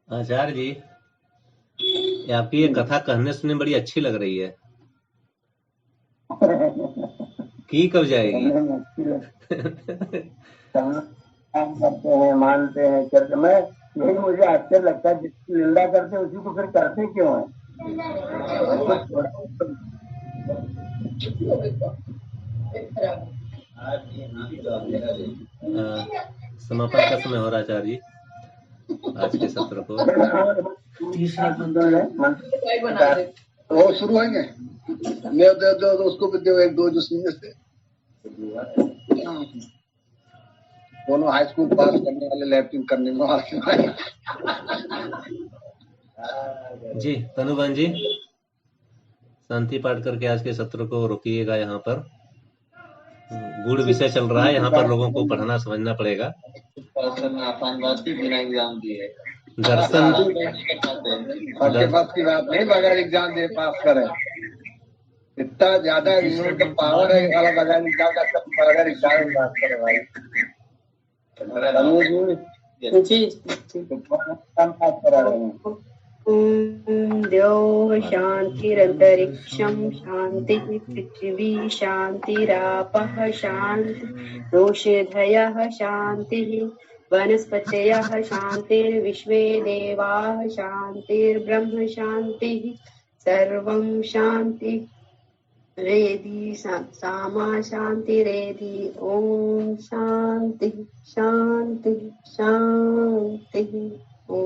आचार्य जी, आपकी ये कथा कहने सुनने बड़ी अच्छी लग रही है, की कब जाएगी? काम करते हैं, मानते हैं, करते। मैं यही मुझे आश्चर्य लगता है, जिसकी निंदा करते हैं उसी को फिर करते क्यों है? समापन का समय हो रहा है आचार्य जी आज के सत्र को। तीसरा वो शुरू होंगे, मैं दो उसको भी दो, एक दो जिसमें से दोनों हाई स्कूल पास करने वाले, लैट्रिन करने वाले। जी तनुबन जी, शांति पाठ करके आज के सत्र को रोकिएगा। यहाँ पर गुड़ विषय चल रहा है, यहाँ पर लोगों को पढ़ना समझना पड़ेगा। आसान बात ही बिना एग्जाम दिए दर्शन आपके पास की बात नहीं, बगैर एग्जाम दे पास करे। इतना ज्यादा इनका पावर है वाला बगैर एग्जाम का, सब बगैर एग्जाम में पास करे भाई। द्यौः शान्तिरन्तरिक्षं शान्तिः पृथिवी शान्तिरापः शान्तिरोषधयः शान्तिः वनस्पतयः शान्तिर्विश्वे देवाः शान्तिर्ब्रह्म शान्तिः सर्वं शान्ति रेधि सामा शान्तिरेधि। ॐ शान्तिः शान्तिः शान्तिः। ॐ